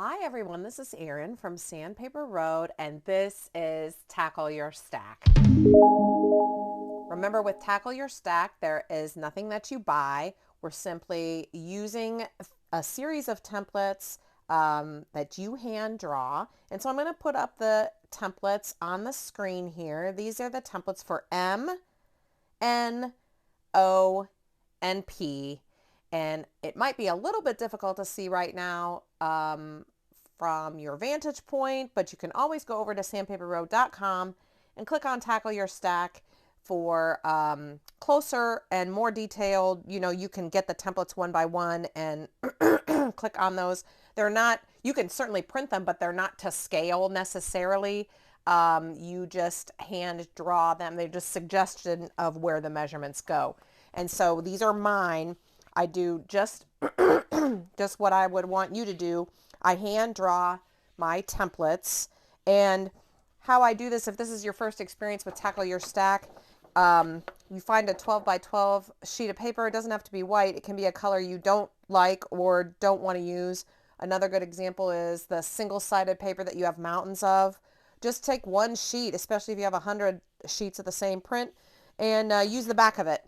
Hi everyone, this is Erin from Sandpaper Road and this is Tackle Your Stack. Remember, with Tackle Your Stack, there is nothing that you buy. We're simply using a series of templates that you hand draw. And so I'm going to put up the templates on the screen here. These are the templates for M, N, O, and P. And it might be a little bit difficult to see right now from your vantage point, but you can always go over to sandpaperroad.com and click on Tackle Your Stack for closer and more detailed. You can get the templates one by one and click on those. They're not, you can certainly print them, but they're not to scale necessarily. You just hand draw them. They're just suggestion of where the measurements go. And so these are mine. I do just what I would want you to do. I hand draw my templates, and how I do this, if this is your first experience with Tackle Your Stack, you find a 12 by 12 sheet of paper. It doesn't have to be white. It can be a color you don't like or don't want to use. Another good example is the single-sided paper that you have mountains of. Just take one sheet, especially if you have 100 sheets of the same print, and use the back of it,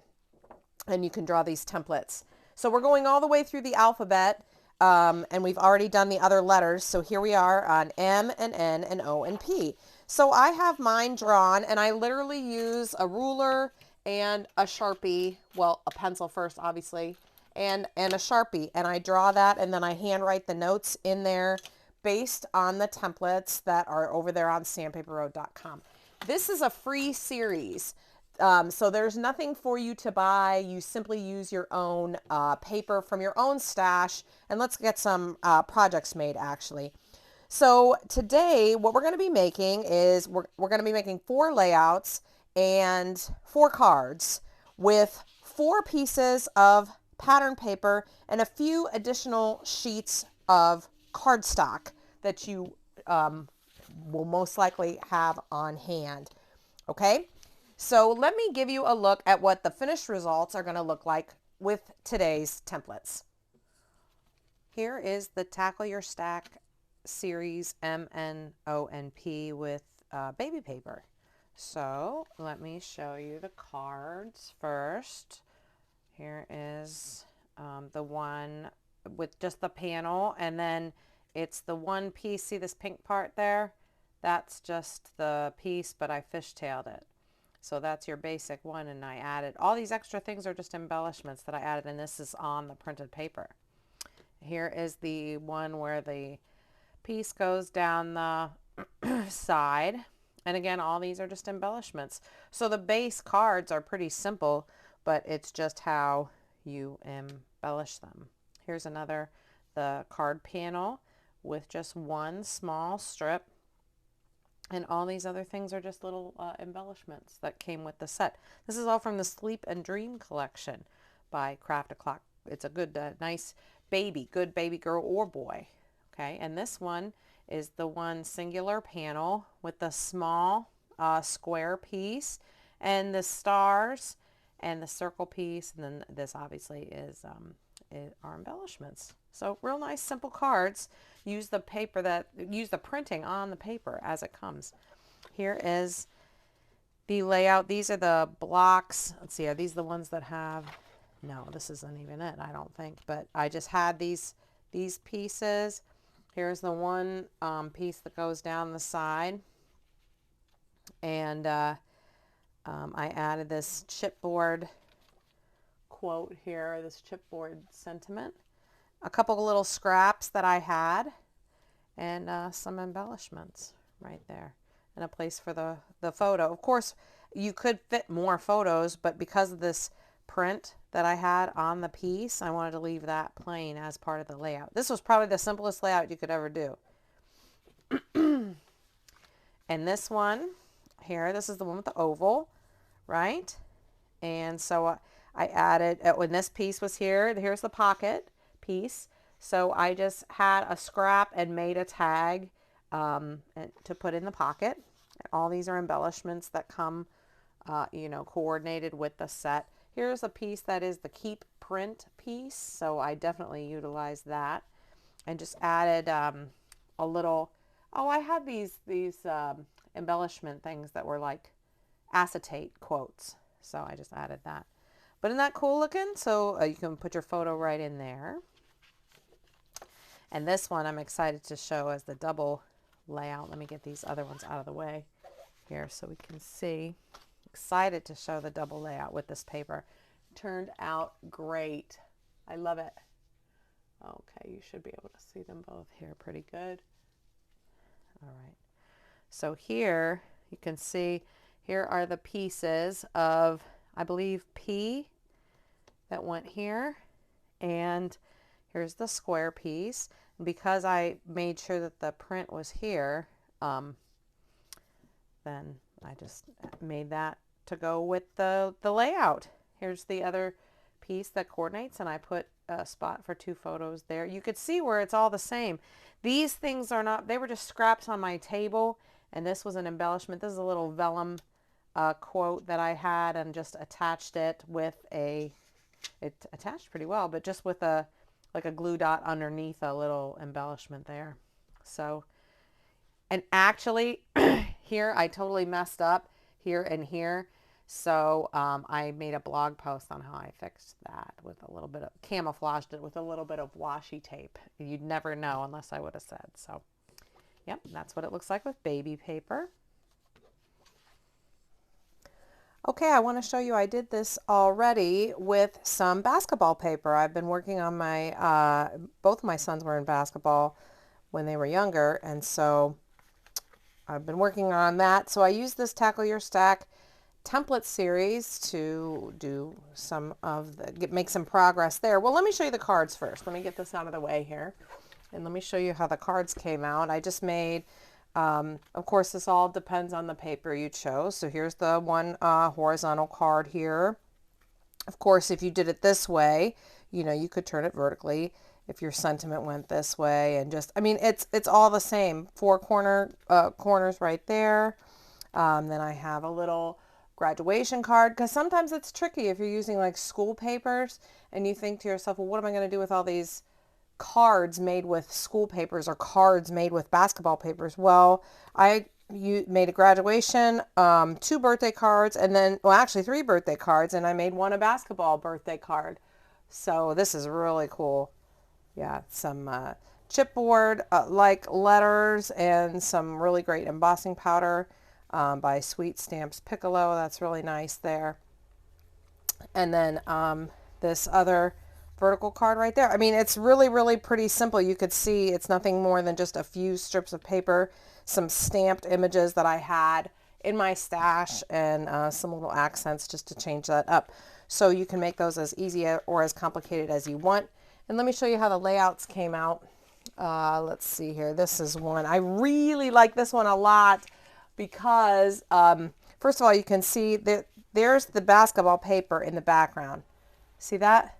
and you can draw these templates. So we're going all the way through the alphabet, and we've already done the other letters. So here we are on M and N and O and P. So I have mine drawn, and I literally use a ruler and a Sharpie, well, a pencil first, obviously, and a Sharpie. And I draw that, and then I handwrite the notes in there based on the templates that are over there on sandpaperroad.com. This is a free series. So there's nothing for you to buy. You simply use your own paper from your own stash, and let's get some projects made actually. So today what we're going to be making is we're going to be making 4 layouts and 4 cards with 4 pieces of pattern paper and a few additional sheets of cardstock that you will most likely have on hand. Okay? So let me give you a look at what the finished results are going to look like with today's templates. Here is the Tackle Your Stack series M, N, O, and P with baby paper. So let me show you the cards first. Here is the one with just the panel, and then it's the one piece. See this pink part there? That's just the piece, but I fishtailed it. So that's your basic one, and I added all these extra things are just embellishments that I added, and this is on the printed paper. Here is the one where the piece goes down the side, and again, all these are just embellishments. So the base cards are pretty simple, but it's just how you embellish them. Here's another, the card panel with just one small strip. And all these other things are just little embellishments that came with the set. This is all from the Sleep and Dream collection by Craft a Clock. It's a good, nice baby, good baby girl or boy. Okay, and this one is the one singular panel with the small square piece and the stars and the circle piece. And then this obviously is are embellishments. So real nice simple cards. Use the printing on the paper as it comes. Here is the layout. These are the blocks. Let's see, are these the ones that have, no, this isn't even it, I don't think, but I just had these pieces. Here's the one piece that goes down the side, and I added this chipboard quote here, this chipboard sentiment, a couple of little scraps that I had, and some embellishments right there, and a place for the photo. Of course, you could fit more photos, but because of this print that I had on the piece, I wanted to leave that plain as part of the layout. This was probably the simplest layout you could ever do. And this one here, this is the one with the oval, right? And so I added, when this piece was here, here's the pocket piece. So I just had a scrap and made a tag to put in the pocket. All these are embellishments that come, coordinated with the set. Here's a piece that is the keep print piece. So I definitely utilized that and just added a little, oh, I had these embellishment things that were like acetate quotes. So I just added that. But isn't that cool looking? So you can put your photo right in there. And this one I'm excited to show as the double layout. Let me get these other ones out of the way here so we can see. Excited to show the double layout with this paper. Turned out great. I love it. Okay, you should be able to see them both here pretty good. All right. So here you can see, here are the pieces of, I believe, P that went here. And here's the square piece. And because I made sure that the print was here, then I just made that to go with the layout. Here's the other piece that coordinates, and I put a spot for 2 photos there. You could see where it's all the same. These things are not, they were just scraps on my table, and this was an embellishment. This is a little vellum quote that I had and just attached it with it attached pretty well, but just with like a glue dot underneath a little embellishment there. So, and actually here I totally messed up here and here. So I made a blog post on how I fixed that with a little bit of, camouflaged it with a little bit of washi tape. You'd never know unless I would have said. So, yep, that's what it looks like with baby paper. Okay, I want to show you I did this already with some basketball paper. I've been working on my, both my sons were in basketball when they were younger, and so I've been working on that. So I used this Tackle Your Stack template series to do some of make some progress there. Well, let me show you the cards first. Let me get this out of the way here, and let me show you how the cards came out. I just made, of course, this all depends on the paper you chose. So here's the one horizontal card here. Of course, if you did it this way, you know, you could turn it vertically if your sentiment went this way, and just, I mean, it's all the same. 4 corners right there. Then I have a little graduation card, because sometimes it's tricky if you're using like school papers and you think to yourself, well, what am I going to do with all these cards made with school papers or cards made with basketball papers? Well, you made a graduation, 2 birthday cards, and then, well, actually 3 birthday cards, and I made one a basketball birthday card. So this is really cool. Yeah, some chipboard like letters and some really great embossing powder by Sweet Stamps Piccolo. That's really nice there. And then this other vertical card right there. I mean, it's really, really pretty simple. You could see it's nothing more than just a few strips of paper, some stamped images that I had in my stash, and some little accents just to change that up. So you can make those as easy or as complicated as you want. And let me show you how the layouts came out. Let's see here. This is one. I really like this one a lot because, first of all, you can see that there's the basketball paper in the background. See that?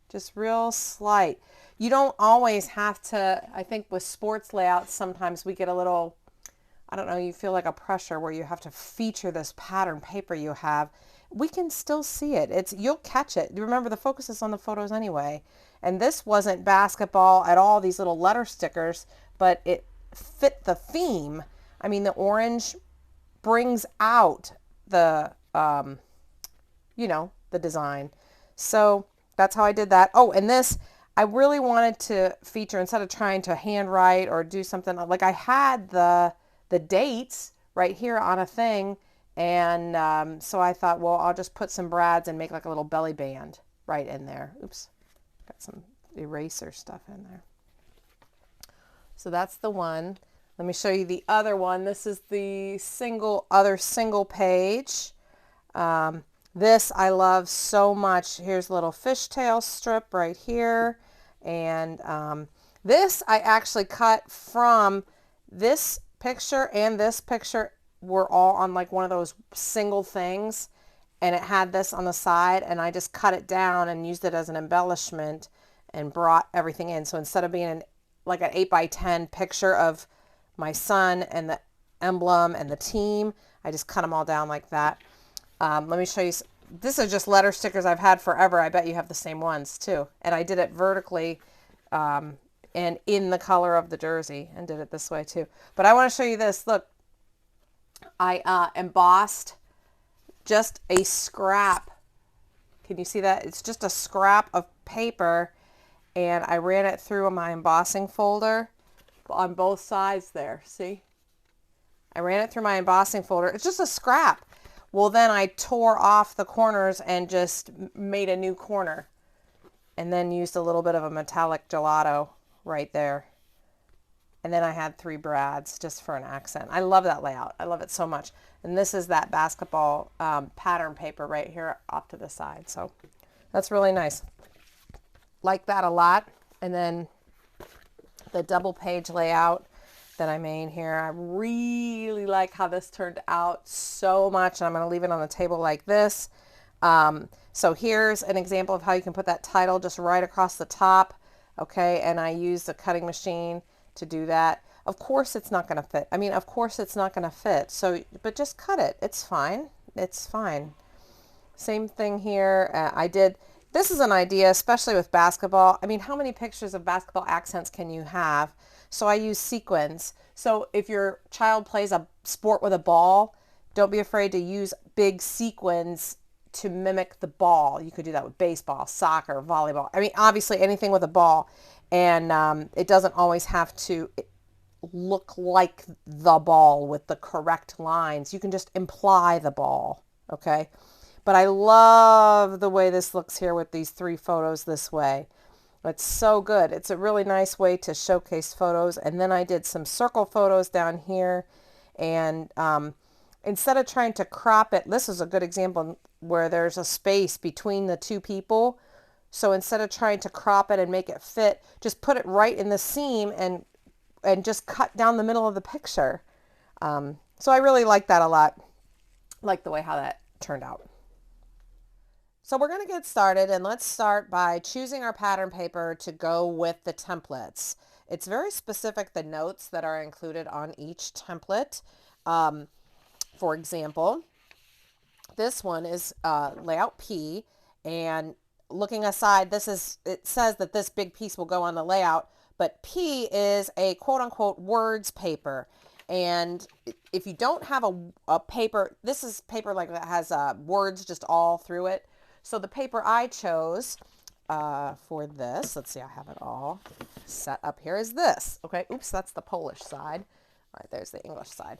Just real slight. You don't always have to, I think with sports layouts, sometimes we get a little, I don't know, you feel like a pressure where you have to feature this pattern paper you have. We can still see it. You'll catch it. Remember, the focus is on the photos anyway. And this wasn't basketball at all, these little letter stickers, but it fit the theme. I mean, the orange brings out the, you know, the design. So that's how I did that. Oh, and this, I really wanted to feature, instead of trying to handwrite or do something, like I had the dates right here on a thing. And so I thought, well, I'll just put some brads and make like a little belly band right in there. Oops, got some eraser stuff in there. So that's the one. Let me show you the other one. This is the other single page. This I love so much. Here's a little fishtail strip right here. And this I actually cut from this picture, and this picture were all on like one of those single things, and it had this on the side, and I just cut it down and used it as an embellishment and brought everything in. So instead of being like an 8x10 picture of my son and the emblem and the team, I just cut them all down like that. Let me show you. This is just letter stickers I've had forever. I bet you have the same ones too. And I did it vertically and in the color of the jersey, and did it this way too. But I want to show you this. Look, I embossed just a scrap. Can you see that? It's just a scrap of paper, and I ran it through my embossing folder on both sides there. See? I ran it through my embossing folder. It's just a scrap. Well, then I tore off the corners and just made a new corner, and then used a little bit of a metallic gelato right there. And then I had 3 brads just for an accent. I love that layout. I love it so much. And this is that basketball pattern paper right here off to the side. So that's really nice. Like that a lot. And then the double page layout that I made here. I really like how this turned out so much. And I'm going to leave it on the table like this. So here's an example of how you can put that title just right across the top. Okay. And I used a cutting machine to do that. Of course it's not going to fit. I mean, of course it's not going to fit. So, but just cut it. It's fine. It's fine. Same thing here. This is an idea, especially with basketball. I mean, how many pictures of basketball accents can you have? So I use sequins. So if your child plays a sport with a ball, don't be afraid to use big sequins to mimic the ball. You could do that with baseball, soccer, volleyball. I mean, obviously anything with a ball. And it doesn't always have to look like the ball with the correct lines. You can just imply the ball, okay? But I love the way this looks here with these 3 photos this way. It's so good. It's a really nice way to showcase photos. And then I did some circle photos down here. And instead of trying to crop it, this is a good example where there's a space between the 2 people. So instead of trying to crop it and make it fit, just put it right in the seam and just cut down the middle of the picture. So I really like that a lot. Like the way how that turned out. So we're going to get started, and let's start by choosing our pattern paper to go with the templates. It's very specific, the notes that are included on each template. For example, this one is layout P, and looking aside, it says that this big piece will go on the layout, but P is a quote-unquote words paper. And if you don't have a paper, this is paper like that has words just all through it. So the paper I chose for this, let's see, I have it all set up here, is this. Okay, oops, that's the Polish side. All right, there's the English side.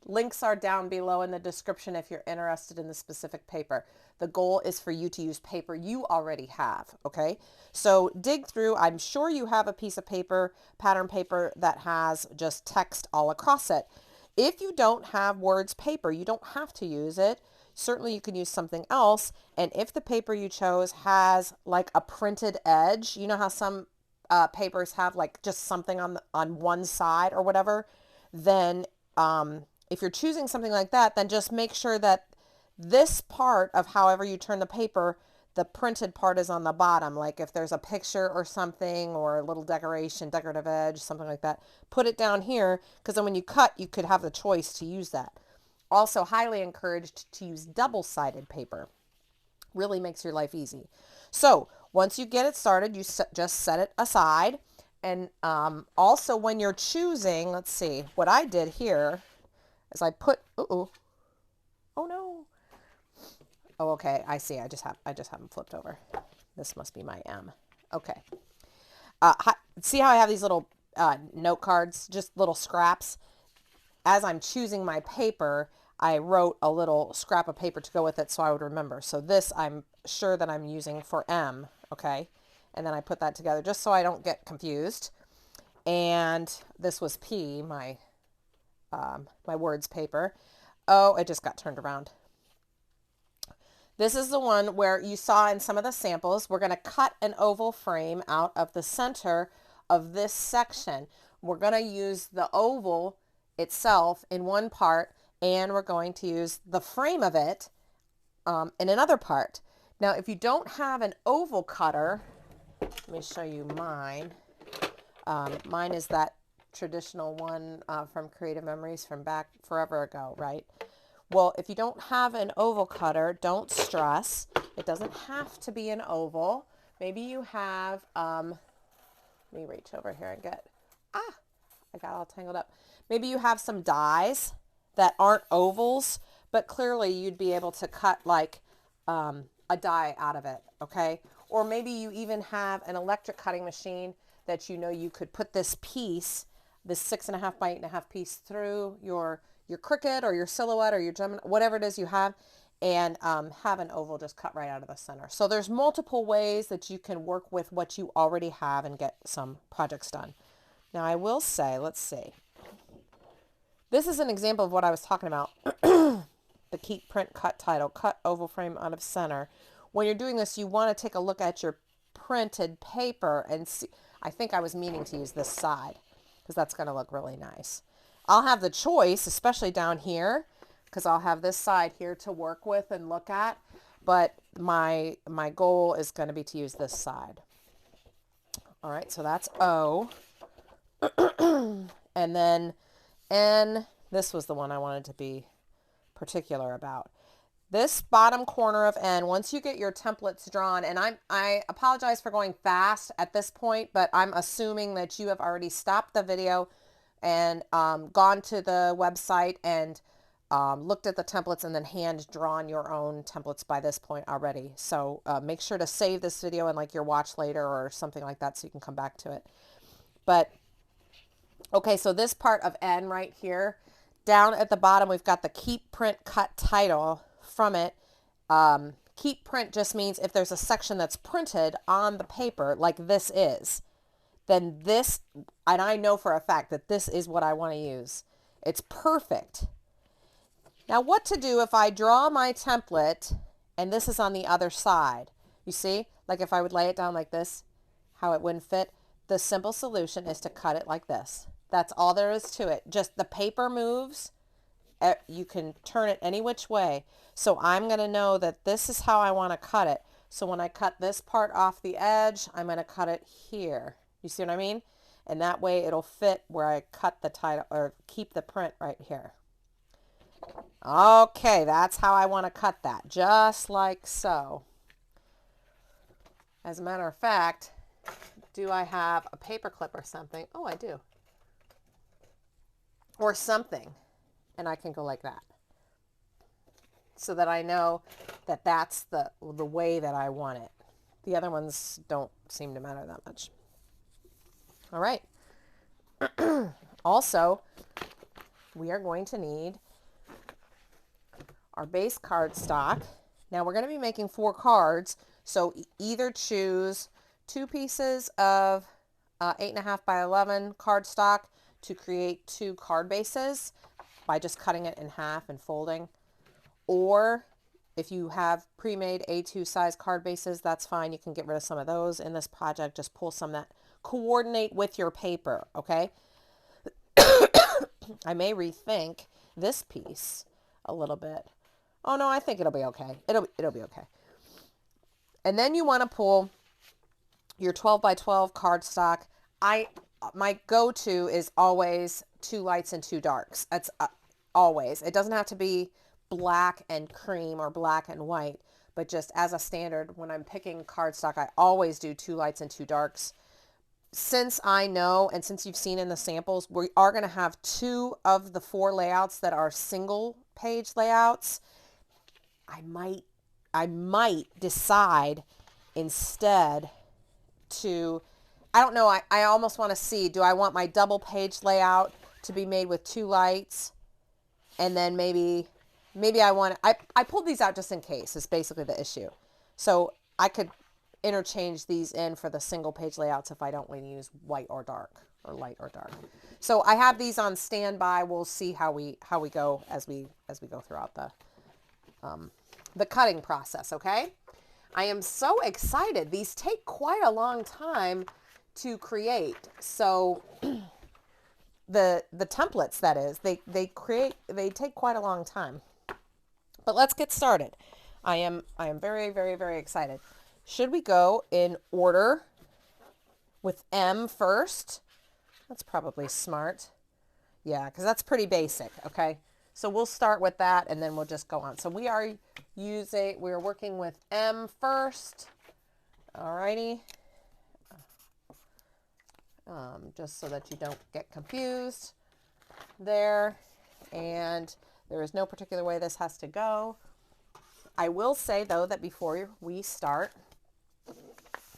Links are down below in the description if you're interested in the specific paper. The goal is for you to use paper you already have, okay? So dig through. I'm sure you have a piece of paper, pattern paper, that has just text all across it. If you don't have words paper, you don't have to use it. Certainly you can use something else. And if the paper you chose has like a printed edge, you know how some papers have like just something on one side or whatever, then if you're choosing something like that, then just make sure that this part of however you turn the paper, the printed part is on the bottom. Like if there's a picture or something or a little decoration, decorative edge, something like that, put it down here, because then when you cut, you could have the choice to use that. Also highly encouraged to use double-sided paper. Really makes your life easy. So once you get it started, you just set it aside. And also when you're choosing, let's see, what I did here is I put, oh no. Oh, okay, I see. I just have them flipped over. This must be my M. Okay. See how I have these little note cards, just little scraps? As I'm choosing my paper, I wrote a little scrap of paper to go with it so I would remember. So this I'm sure that I'm using for M, okay? And then I put that together just so I don't get confused. And this was P, my words paper. Oh, it just got turned around. This is the one where you saw in some of the samples, we're going to cut an oval frame out of the center of this section. We're going to use the oval itself in one part, and we're going to use the frame of it in another part. Now, if you don't have an oval cutter, let me show you mine. Mine is that traditional one from Creative Memories from back forever ago, right? Well, if you don't have an oval cutter, don't stress. It doesn't have to be an oval, Maybe you have, let me reach over here and get, I got all tangled up. Maybe you have some dies that aren't ovals, but clearly you'd be able to cut like a die out of it, okay? Or maybe you even have an electric cutting machine that you know you could put this piece, this 6.5 by 8.5 piece through your Cricut or your Silhouette or your Gemini, whatever it is you have, and have an oval just cut right out of the center. So there's multiple ways that you can work with what you already have and get some projects done. Now I will say, let's see. This is an example of what I was talking about. The keep print cut title, cut oval frame out of center. When you're doing this, you want to take a look at your printed paper and see. I think I was meaning to use this side because that's going to look really nice. I'll have the choice, especially down here, because I'll have this side here to work with and look at. But my goal is going to be to use this side. All right, so that's O. And then N, this was the one I wanted to be particular about. This bottom corner of N, once you get your templates drawn, and I apologize for going fast at this point, but I'm assuming that you have already stopped the video and gone to the website and looked at the templates and then hand drawn your own templates by this point already. So make sure to save this video in like your watch later or something like that so you can come back to it. But okay, so this part of N right here, down at the bottom, we've got the keep print cut title from it. Keep print just means if there's a section that's printed on the paper like this is, then this, and I know for a fact that this is what I want to use. It's perfect. Now what to do if I draw my template and this is on the other side? You see, like if I would lay it down like this, how it wouldn't fit? The simple solution is to cut it like this. That's all there is to it. Just the paper moves. You can turn it any which way. So I'm going to know that this is how I want to cut it. So when I cut this part off the edge, I'm going to cut it here. You see what I mean? And that way it'll fit where I cut the title or keep the print right here. Okay, that's how I want to cut that. Just like so. As a matter of fact, do I have a paper clip or something? Oh, I do. Or something. And I can go like that. So that I know that that's the way that I want it. The other ones don't seem to matter that much. All right. Also, we are going to need our base cardstock. Now we're going to be making 4 cards. So either choose 2 pieces of 8.5 by 11 cardstock to create 2 card bases by just cutting it in half and folding. Or if you have pre-made A2 size card bases, that's fine. You can get rid of some of those in this project. Just pull some that coordinate with your paper, okay? I may rethink this piece a little bit. Oh no, I think it'll be okay. It'll be okay. And then you want to pull your 12 by 12 cardstock. My go-to is always 2 lights and 2 darks. That's always. It doesn't have to be black and cream or black and white, but just as a standard, when I'm picking cardstock, I always do 2 lights and 2 darks. Since I know, and since you've seen in the samples, we are going to have 2 of the 4 layouts that are single page layouts. I might decide instead to, I don't know, I almost want to see, do I want my double page layout to be made with 2 lights? And then maybe I pulled these out just in case, is basically the issue. So I could interchange these in for the single page layouts if I don't want to use white or dark or light or dark. So I have these on standby. We'll see how we go as we go throughout the cutting process, okay? I am so excited. These take quite a long time to create. So the templates, that is, they take quite a long time. But let's get started. I am very, very, very excited. Should we go in order with M first? That's probably smart. Yeah, because that's pretty basic, okay? So we'll start with that and then we'll just go on. So we're working with M first. Alrighty. Just so that you don't get confused there. And there is no particular way this has to go. I will say though that before we start,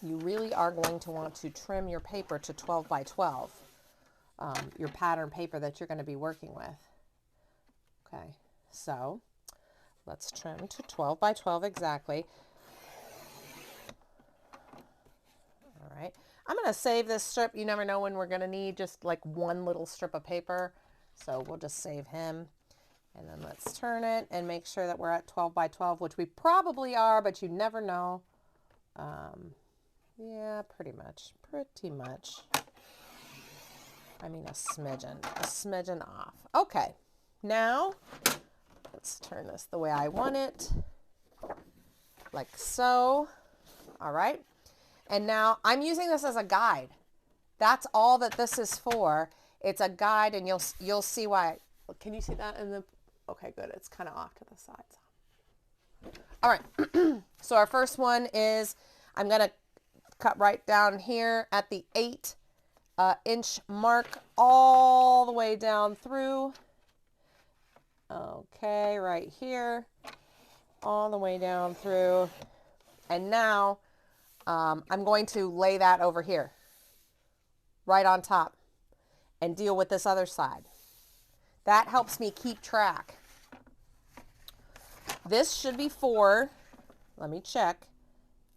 you really are going to want to trim your paper to 12 by 12, your pattern paper that you're going to be working with. Okay, so let's trim to 12 by 12 exactly. All right, I'm going to save this strip. You never know when we're going to need just like one little strip of paper. So we'll just save him. And then let's turn it and make sure that we're at 12 by 12, which we probably are, but you never know. Yeah, pretty much. I mean, a smidgen off. Okay, now let's turn this the way I want it, like so. All right, and now I'm using this as a guide. That's all that this is for. It's a guide, and you'll see why. Can you see that in the? Okay, good. It's kind of off to the sides. All right. So our first one is I'm gonna cut right down here at the 8-inch mark all the way down through. Okay, right here, all the way down through. And now I'm going to lay that over here, right on top, and deal with this other side. That helps me keep track. This should be 4. Let me check.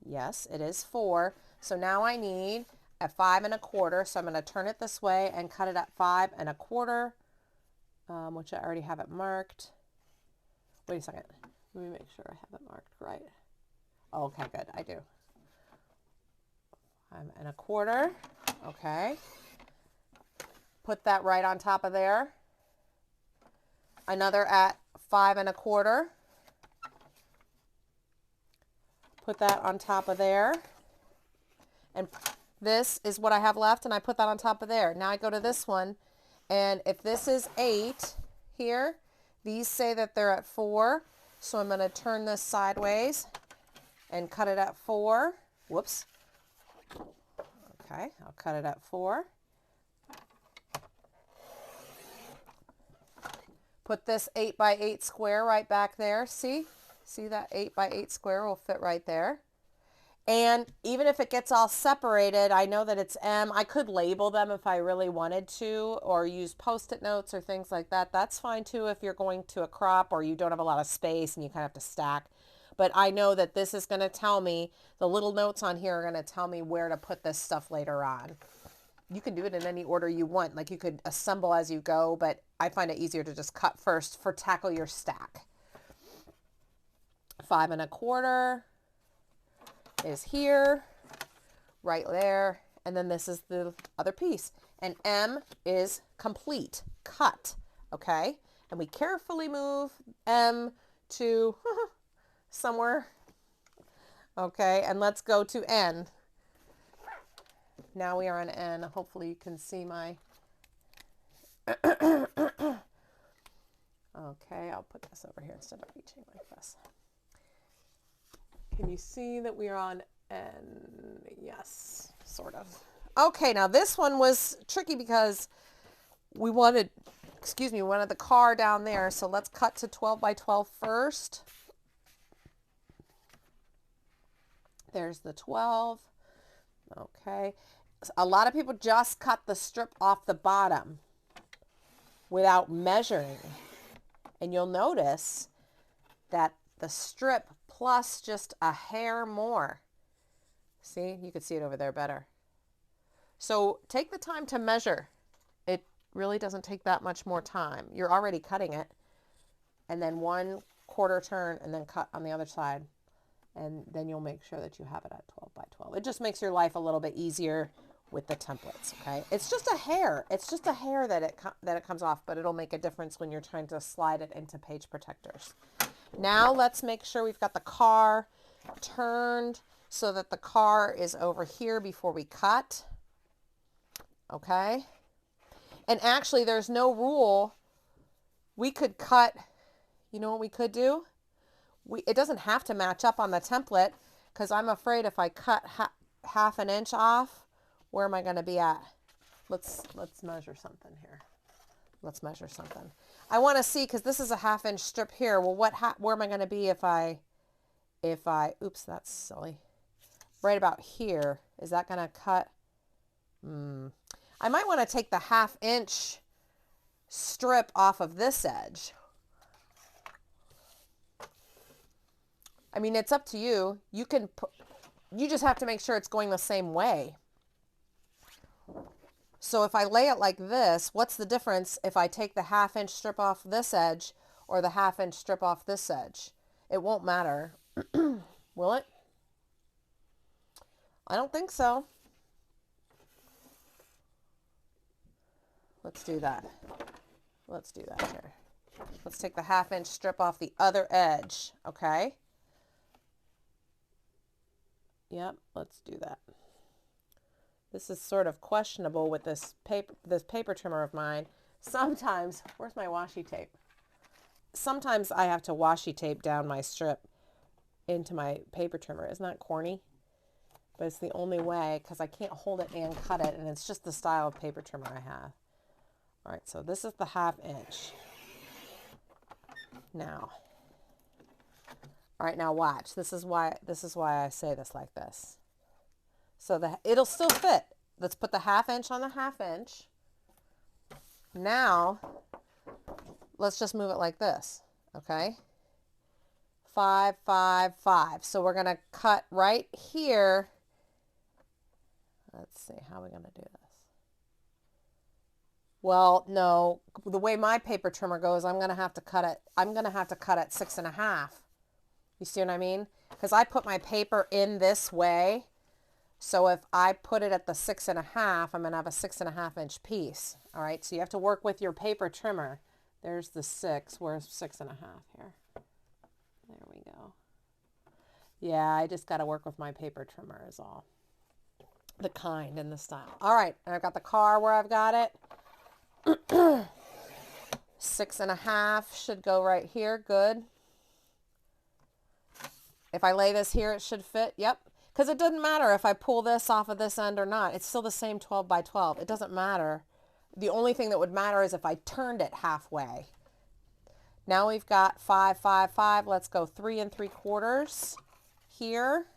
Yes, it is 4. So now I need a 5 1/4. So I'm going to turn it this way and cut it at 5 1/4, which I already have it marked. Wait a second. Let me make sure I have it marked right. Okay, good. I do. 5 1/4. Okay. Put that right on top of there. Another at 5 1/4. Put that on top of there. And this is what I have left, and I put that on top of there. Now I go to this one, and if this is 8 here, these say that they're at 4. So I'm going to turn this sideways and cut it at 4. Whoops. Okay, I'll cut it at 4. Put this 8 by 8 square right back there. See that 8 by 8 square will fit right there. And even if it gets all separated, I know that it's M. I could label them if I really wanted to, or use Post-it notes or things like that. That's fine too if you're going to a crop or you don't have a lot of space and you kind of have to stack. But I know that this is going to tell me, the little notes on here are going to tell me where to put this stuff later on. You can do it in any order you want. Like you could assemble as you go, but I find it easier to just cut first for tackle your stack. 5 1/4 is here, right there, and then this is the other piece. And M is complete, cut, okay? And we carefully move M to somewhere, okay? And let's go to N. Now we are on N. Hopefully you can see my... Okay, I'll put this over here instead of reaching like this. Can you see that we are on N? Yes, sort of. Okay, now this one was tricky because we wanted, we wanted the car down there. So let's cut to 12 by 12 first. There's the 12. Okay. A lot of people just cut the strip off the bottom without measuring. And you'll notice that the strip plus just a hair more. See, you can see it over there better. So take the time to measure. It really doesn't take that much more time. You're already cutting it. And then 1/4 turn and then cut on the other side. And then you'll make sure that you have it at 12 by 12. It just makes your life a little bit easier with the templates, okay? It's just a hair. It's just a hair that it comes off, but it'll make a difference when you're trying to slide it into page protectors. Now let's make sure we've got the car turned so that the car is over here before we cut. Okay? And actually there's no rule. We could cut, you know what we could do? It doesn't have to match up on the template. because I'm afraid if I cut half an inch off, where am I going to be at? Let's measure something here. Let's measure something. I want to see, because this is a 1/2 inch strip here. Well, where am I going to be if I, oops, that's silly. Right about here. Is that going to cut? I might want to take the 1/2 inch strip off of this edge. I mean, it's up to you. You can put, you just have to make sure it's going the same way. So if I lay it like this, what's the difference if I take the 1/2 inch strip off this edge or the 1/2 inch strip off this edge? It won't matter. Will it? I don't think so. Let's do that. Let's do that here. Let's take the 1/2 inch strip off the other edge, okay? Yep, let's do that. This is sort of questionable with this paper trimmer of mine. Sometimes, where's my washi tape? Sometimes I have to washi tape down my strip into my paper trimmer. Isn't that corny? But it's the only way, because I can't hold it and cut it, and it's just the style of paper trimmer I have. All right, so this is the 1/2 inch. Now, all right, now watch. This is why I say this like this. So it'll still fit. Let's put the 1/2 inch on the 1/2 inch. Now, let's just move it like this, okay? 5, 5, 5. So we're going to cut right here. Let's see, how are we going to do this? Well, no, the way my paper trimmer goes, I'm going to have to cut it. I'm going to have to cut at 6.5. You see what I mean? Because I put my paper in this way. So if I put it at the 6.5, I'm going to have a 6.5 inch piece. All right. So you have to work with your paper trimmer. There's the 6. Where's 6.5 here? There we go. Yeah, I just got to work with my paper trimmer is all. The kind and the style. All right. And I've got the car where I've got it. 6.5 should go right here. Good. If I lay this here, it should fit. Yep. Because it doesn't matter if I pull this off of this end or not. It's still the same 12 by 12. It doesn't matter. The only thing that would matter is if I turned it halfway. Now we've got 5, 5, 5. Let's go 3 3/4 here.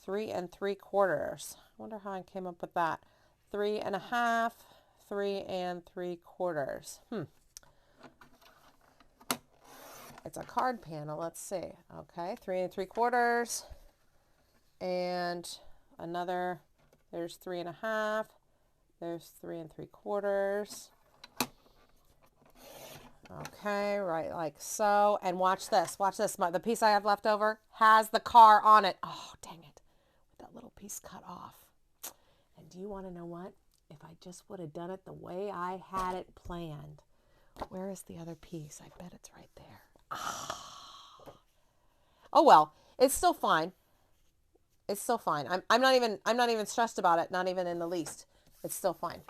3 3/4. I wonder how I came up with that. 3.5, 3 3/4. It's a card panel. Let's see. Okay, 3 3/4. And another, there's 3.5. There's 3 3/4. Okay, right like so. And watch this. Watch this. The piece I have left over has the car on it. Oh, dang it. With that little piece cut off. And do you want to know what? If I just would have done it the way I had it planned. Where is the other piece? I bet it's right there. Oh well, it's still fine. It's still fine. I'm not even stressed about it, not even in the least. It's still fine.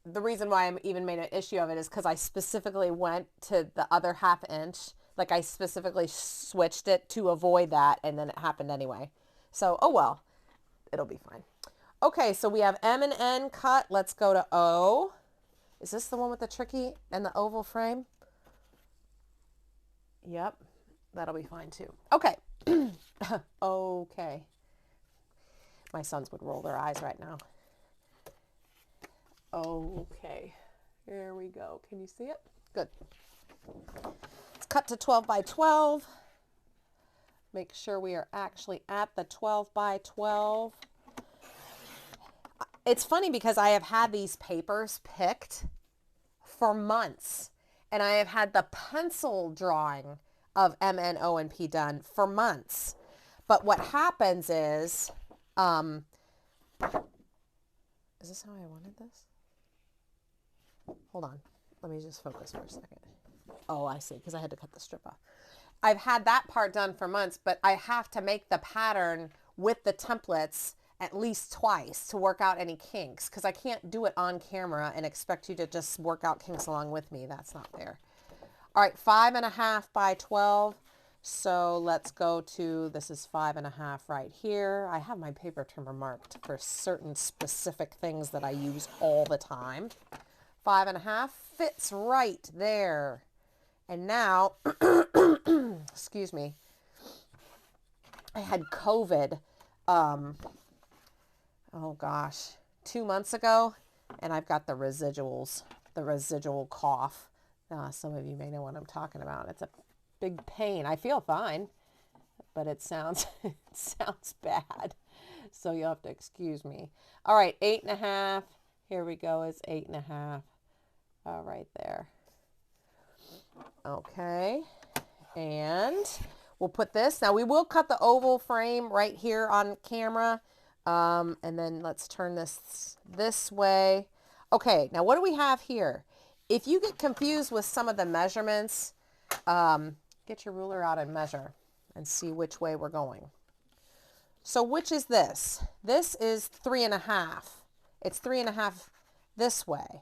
The reason why I'm even made an issue of it is because I specifically went to the other 1/2 inch. Like I specifically switched it to avoid that, and then it happened anyway. So, oh well, it'll be fine. Okay, so we have M and N cut. Let's go to O. Is this the one with the tricky and the oval frame? Yep, that'll be fine too. Okay. Okay. My sons would roll their eyes right now. Okay. Here we go. Can you see it? Good. Let's cut to 12 by 12. Make sure we are actually at the 12 by 12. It's funny because I have had these papers picked for months, and I have had the pencil drawing of M, N, O, and P done for months. But what happens is this how I wanted this? Hold on. Let me just focus for a second. Oh, I see, because I had to cut the strip off. I've had that part done for months, but I have to make the pattern with the templates at least twice to work out any kinks, because I can't do it on camera and expect you to just work out kinks along with me. That's not fair. All right, 5.5 by 12. So let's go to, this is 5.5 right here. I have my paper trimmer marked for certain specific things that I use all the time. 5.5 fits right there. And now, excuse me, I had COVID, oh gosh, 2 months ago, and I've got the residuals, the residual cough. Some of you may know what I'm talking about. It's a big pain. I feel fine, but it sounds it sounds bad. So you'll have to excuse me. All right, 8.5. Here we go. It's 8.5. Right there. Okay, and we'll put this. Now we will cut the oval frame right here on camera, and then let's turn this way. Okay, now what do we have here? If you get confused with some of the measurements, get your ruler out and measure and see which way we're going. So which is this? This is 3.5. It's 3.5 this way.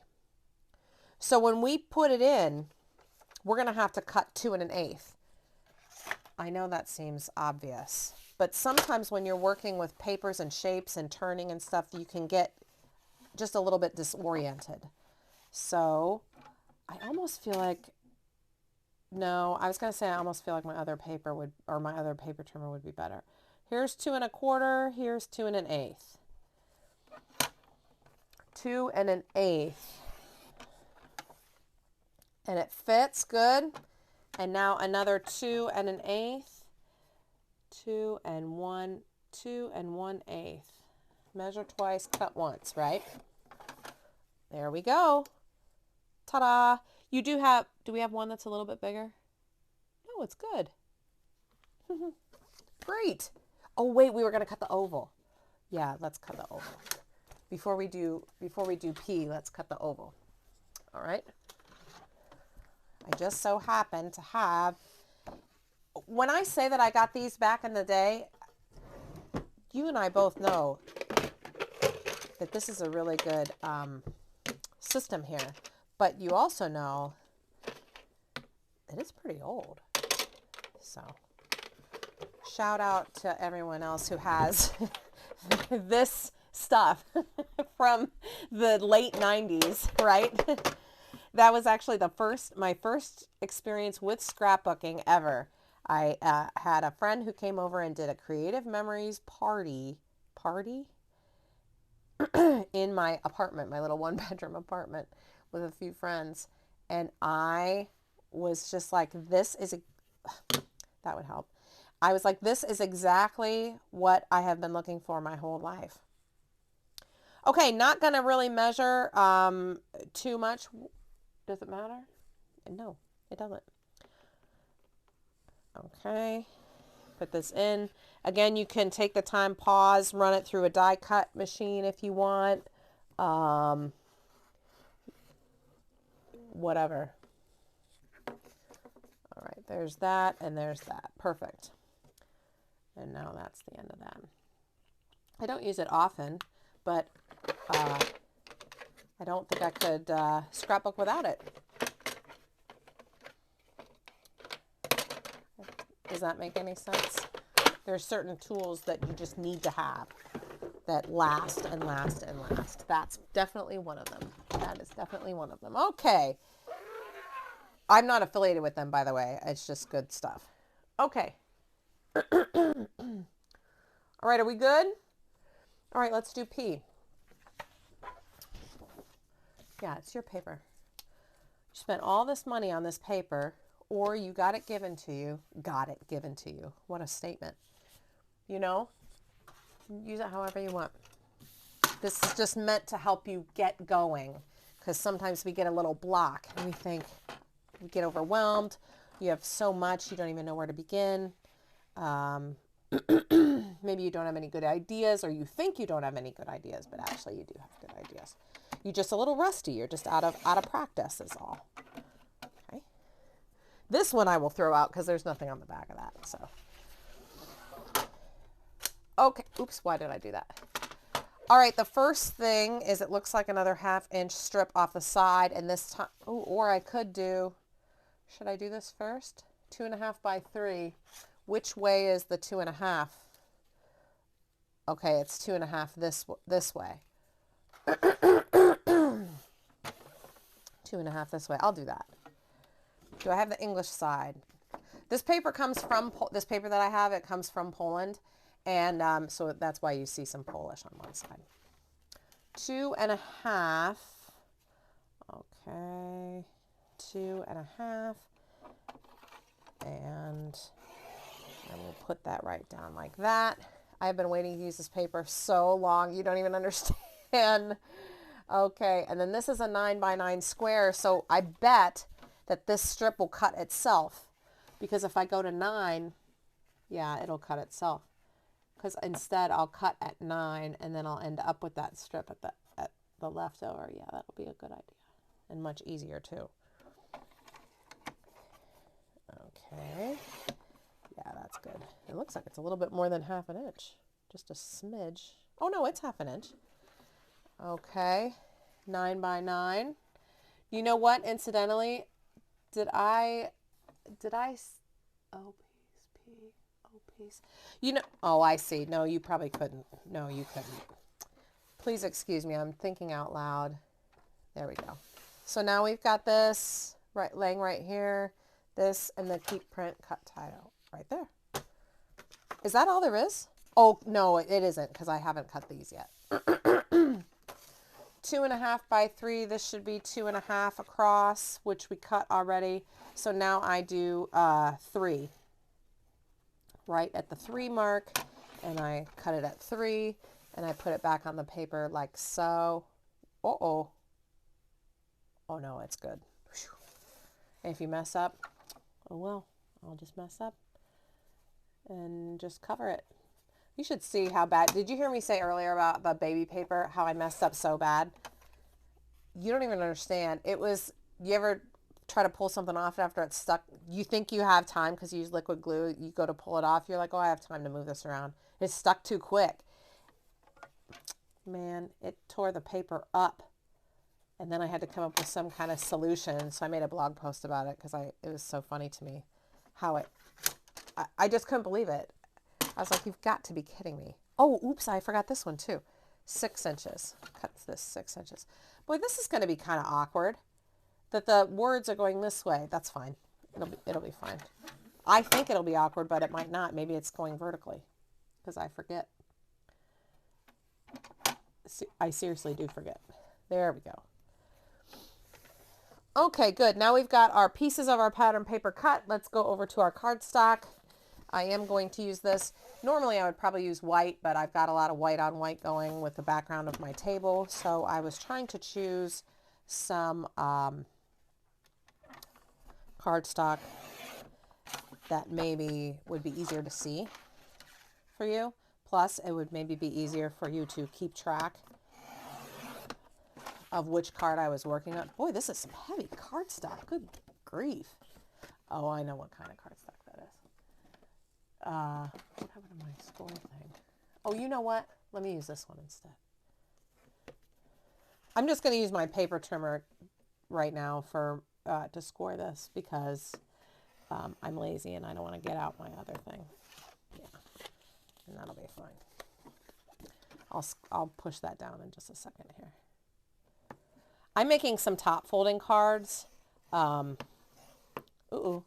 So when we put it in, we're going to have to cut 2 1/8. I know that seems obvious, but sometimes when you're working with papers and shapes and turning and stuff, you can get just a little bit disoriented. So I almost feel like, no, I was going to say I almost feel like my other paper would, or my other paper trimmer would be better. Here's 2 1/4. Here's 2 1/8. 2 1/8. And it fits good. And now another 2 1/8. 2 1/8. Measure twice, cut once, right? There we go. Ta-da. You do we have one that's a little bit bigger? No, it's good. Great. Oh, wait, we were going to cut the oval. Yeah, let's cut the oval. Before we do P, let's cut the oval. All right. I just so happen to have, when I say that I got these back in the day, you and I both know that this is a really good system here. But you also know it is pretty old. So shout out to everyone else who has this stuff from the late 90s, right? That was actually my first experience with scrapbooking ever. I had a friend who came over and did a creative memories party in my apartment, my little 1-bedroom apartment with a few friends. And I was just like, that would help. I was like, this is exactly what I have been looking for my whole life. Okay, not going to really measure too much. Does it matter? No, it doesn't. Okay, put this in. Again, you can take the time, pause, run it through a die cut machine if you want. Whatever. All right, there's that and there's that. Perfect. And now that's the end of that. I don't use it often, but I don't think I could scrapbook without it. Does that make any sense? There's certain tools that you just need to have that last and last and last. That's definitely one of them. That is definitely one of them. Okay. I'm not affiliated with them, by the way. It's just good stuff. Okay. All right, are we good? All right, let's do P. Yeah, it's your paper. You spent all this money on this paper, or you got it given to you. Got it given to you. What a statement. You know, use it however you want. This is just meant to help you get going, because sometimes we get a little block and we think, we get overwhelmed. You have so much, you don't even know where to begin. Maybe you don't have any good ideas, or you think you don't have any good ideas, but actually you do have good ideas. You're just a little rusty. You're just out of practice is all. Okay. This one I will throw out because there's nothing on the back of that. So, okay. Oops. Why did I do that? All right. The first thing is it looks like another 1/2 inch strip off the side, and this time, or I could do. Should I do this first? 2.5 by 3. Which way is the 2.5? Okay, it's 2.5 this way. 2.5 this way. I'll do that. Do I have the English side? This paper comes from, this paper that I have, it comes from Poland. And so that's why you see some Polish on one side. 2.5. Okay. 2.5. And we'll put that right down like that. I've been waiting to use this paper so long, you don't even understand. Okay, and then this is a 9 by 9 square, so I bet that this strip will cut itself. Because if I go to 9, yeah, it'll cut itself. Because instead I'll cut at 9 and then I'll end up with that strip at the leftover. Yeah, that'll be a good idea. And much easier too. Okay. Yeah, that's good. It looks like it's a little bit more than 1/2 inch. Just a smidge. Oh no, it's 1/2 inch. Okay. 9 by 9. You know what? Incidentally, did I, oh, piece. You know, oh, I see. No, you probably couldn't. No, you couldn't. Please excuse me. I'm thinking out loud. There we go. So now we've got this laying right here, this, and the keep print cut tied out right there. Is that all there is? Oh, no, it isn't because I haven't cut these yet. 2.5 by 3. This should be 2.5 across, which we cut already. So now I do 3. Right at the 3 mark, and I cut it at 3, and I put it back on the paper like so. Oh no, it's good. Whew. And if you mess up, oh well, I'll just mess up and just cover it. You should see how bad. Did you hear me say earlier about the baby paper, how I messed up so bad? You don't even understand. It was, you ever try to pull something off after it's stuck? You think you have time because you use liquid glue. You go to pull it off. You're like, oh, I have time to move this around. It's stuck too quick. Man, it tore the paper up. And then I had to come up with some kind of solution. So I made a blog post about it because it was so funny to me how I just couldn't believe it. I was like, you've got to be kidding me. Oh, oops, I forgot this one too. 6 inches. Cut this 6 inches. Boy, this is going to be kind of awkward. That the words are going this way. That's fine. It'll be fine. I think it'll be awkward, but it might not. Maybe it's going vertically because I forget. I seriously do forget. There we go. Okay, good. Now we've got our pieces of our pattern paper cut. Let's go over to our cardstock. I am going to use this. Normally I would probably use white, but I've got a lot of white on white going with the background of my table. So I was trying to choose some cardstock that maybe would be easier to see for you. Plus, it would maybe be easier for you to keep track of which card I was working on. Boy, this is some heavy cardstock. Good grief. Oh, I know what kind of cardstock that is. What happened to my score thing? Oh, you know what? Let me use this one instead. I'm just going to use my paper trimmer right now for to score this because I'm lazy and I don't want to get out my other thing. Yeah, and that'll be fine. I'll push that down in just a second here. I'm making some top folding cards. Oops.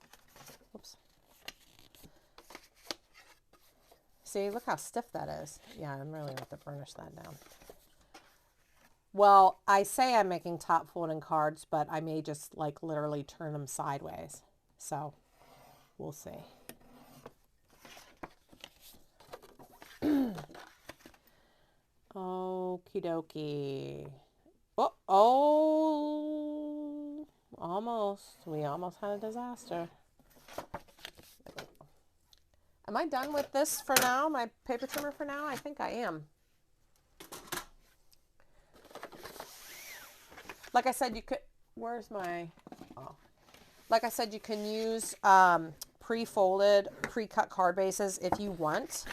See, look how stiff that is. Yeah, I'm really going to have to burnish that down. Well, I say I'm making top folding cards, but I may just like literally turn them sideways. So we'll see. Okie dokie. Oh, almost. We almost had a disaster. Am I done with this for now? My paper trimmer for now? I think I am. Like I said, you could, where's my, oh. Like I said, you can use pre-folded, pre-cut card bases if you want.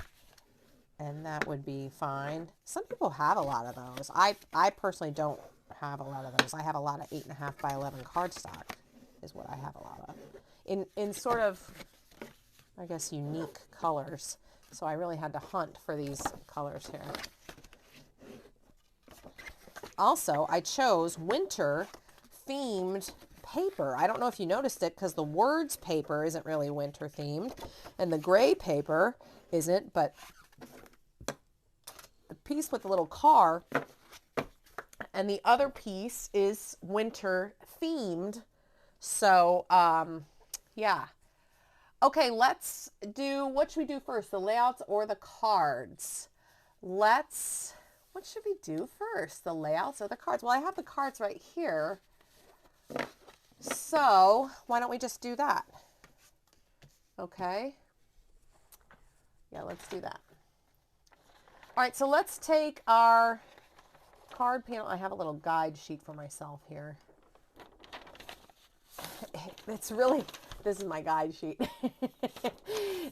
And that would be fine. Some people have a lot of those. I personally don't have a lot of those. I have a lot of 8.5 by 11 cardstock is what I have a lot of. in sort of, I guess, unique colors. So I really had to hunt for these colors here. Also, I chose winter themed paper. I don't know if you noticed it because the words paper isn't really winter themed and the gray paper isn't, but the piece with the little car and the other piece is winter themed. So, yeah. Okay, let's do, what should we do first? The layouts or the cards? What should we do first? The layouts or the cards? Well, I have the cards right here. So why don't we just do that? Okay. Yeah, let's do that. All right, so let's take our card panel. I have a little guide sheet for myself here. It's really, this is my guide sheet.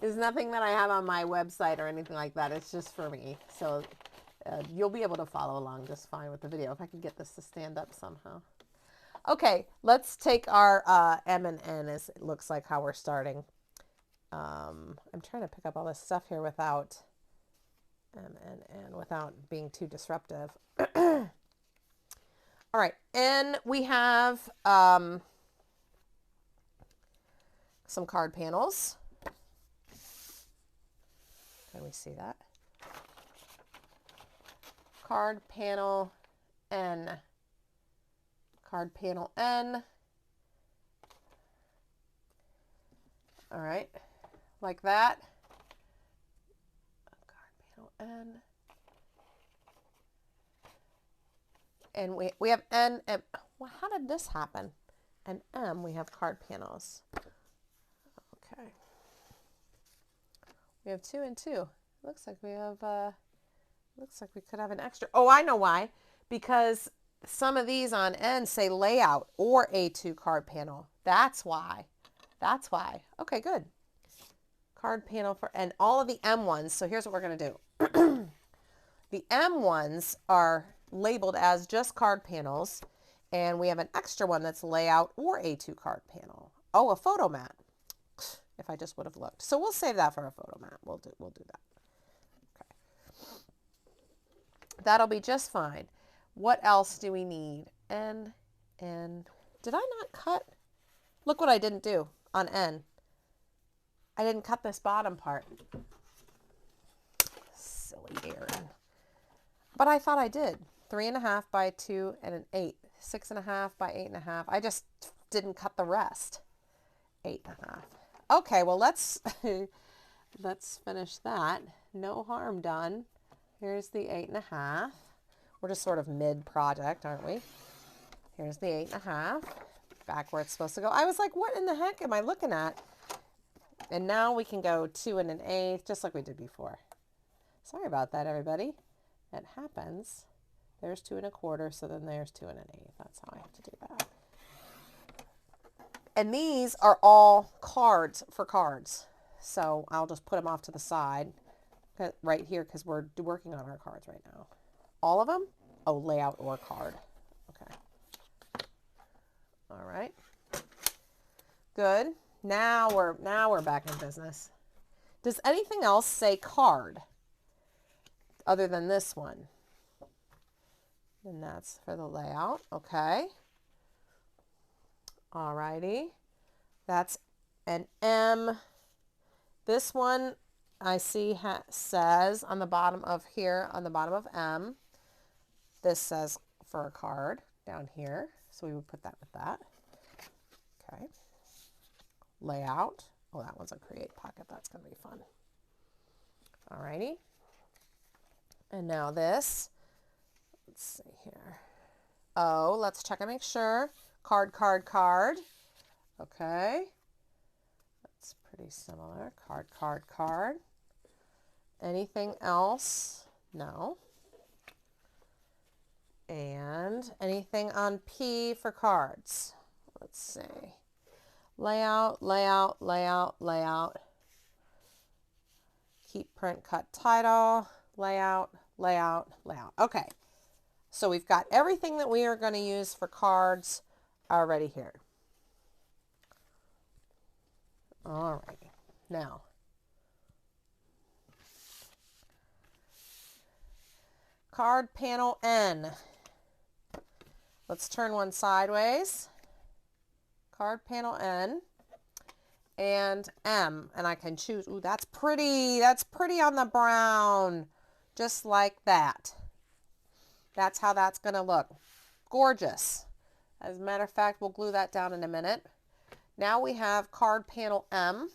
It's nothing that I have on my website or anything like that. It's just for me. So you'll be able to follow along just fine with the video if I can get this to stand up somehow. Okay, let's take our M and N as it looks like how we're starting. I'm trying to pick up all this stuff here without M and N, without being too disruptive. All right, and we have some card panels. Can we see that? Card panel N. Card panel N. All right, like that. Card panel N. And we have N, M. Well, how did this happen? And M, we have card panels. Okay. We have 2 and 2. Looks like we have, looks like we could have an extra. Oh, I know why. Because some of these on N say layout or A2 card panel. That's why. That's why. Okay, good. Card panel for, and all of the M ones. So here's what we're going to do. The M ones are labeled as just card panels. And we have an extra one that's layout or A2 card panel. Oh, a photo mat. If I just would have looked. So we'll save that for a photo mat. We'll do that. Okay. That'll be just fine. What else do we need? N. Did I not cut? Look what I didn't do on N. I didn't cut this bottom part. Silly Erin. But I thought I did. 3.5 by 2 and an 8. 6.5 by 8.5. I just didn't cut the rest. 8.5. Okay, well let's finish that. No harm done. Here's the 8.5. We're just sort of mid-project, aren't we? Here's the 8.5. Back where it's supposed to go. I was like, what in the heck am I looking at? And now we can go 2 and an 1/8, just like we did before. Sorry about that, everybody. It happens. There's 2 1/4, so then there's 2 and an 1/8. That's how I have to do that. And these are all cards for cards. So I'll just put them off to the side right here because we're working on our cards right now. All of them? Oh, layout or card. Okay. All right. Good. Now we're back in business. Does anything else say card other than this one? And that's for the layout. Okay. All righty. That's an M. This one I see says on the bottom of here, on the bottom of M, this says for a card down here. So we would put that with that. Okay. Layout. Oh, that one's a create pocket. That's going to be fun. All righty. And now this. Let's see here. Oh, let's check and make sure. Card, card, card. Okay. That's pretty similar. Card, card, card. Anything else? No. And anything on P for cards? Let's see. Layout, layout, layout, layout. Keep print, cut, title. Layout, layout, layout. Okay. So we've got everything that we are going to use for cards already here. All right, now card panel N. Let's turn one sideways. Card panel N and M, and I can choose. Ooh, that's pretty. That's pretty on the brown, just like that. That's how that's gonna look. Gorgeous. As a matter of fact, we'll glue that down in a minute. Now we have card panel M.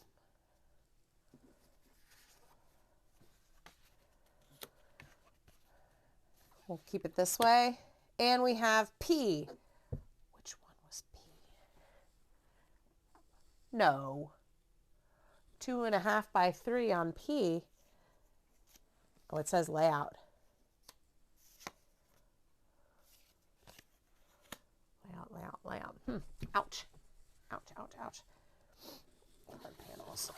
We'll keep it this way. And we have P. Which one was P? No. 2.5 by 3 on P. Oh, it says layout. Layout. Ouch. Ouch. Card panels.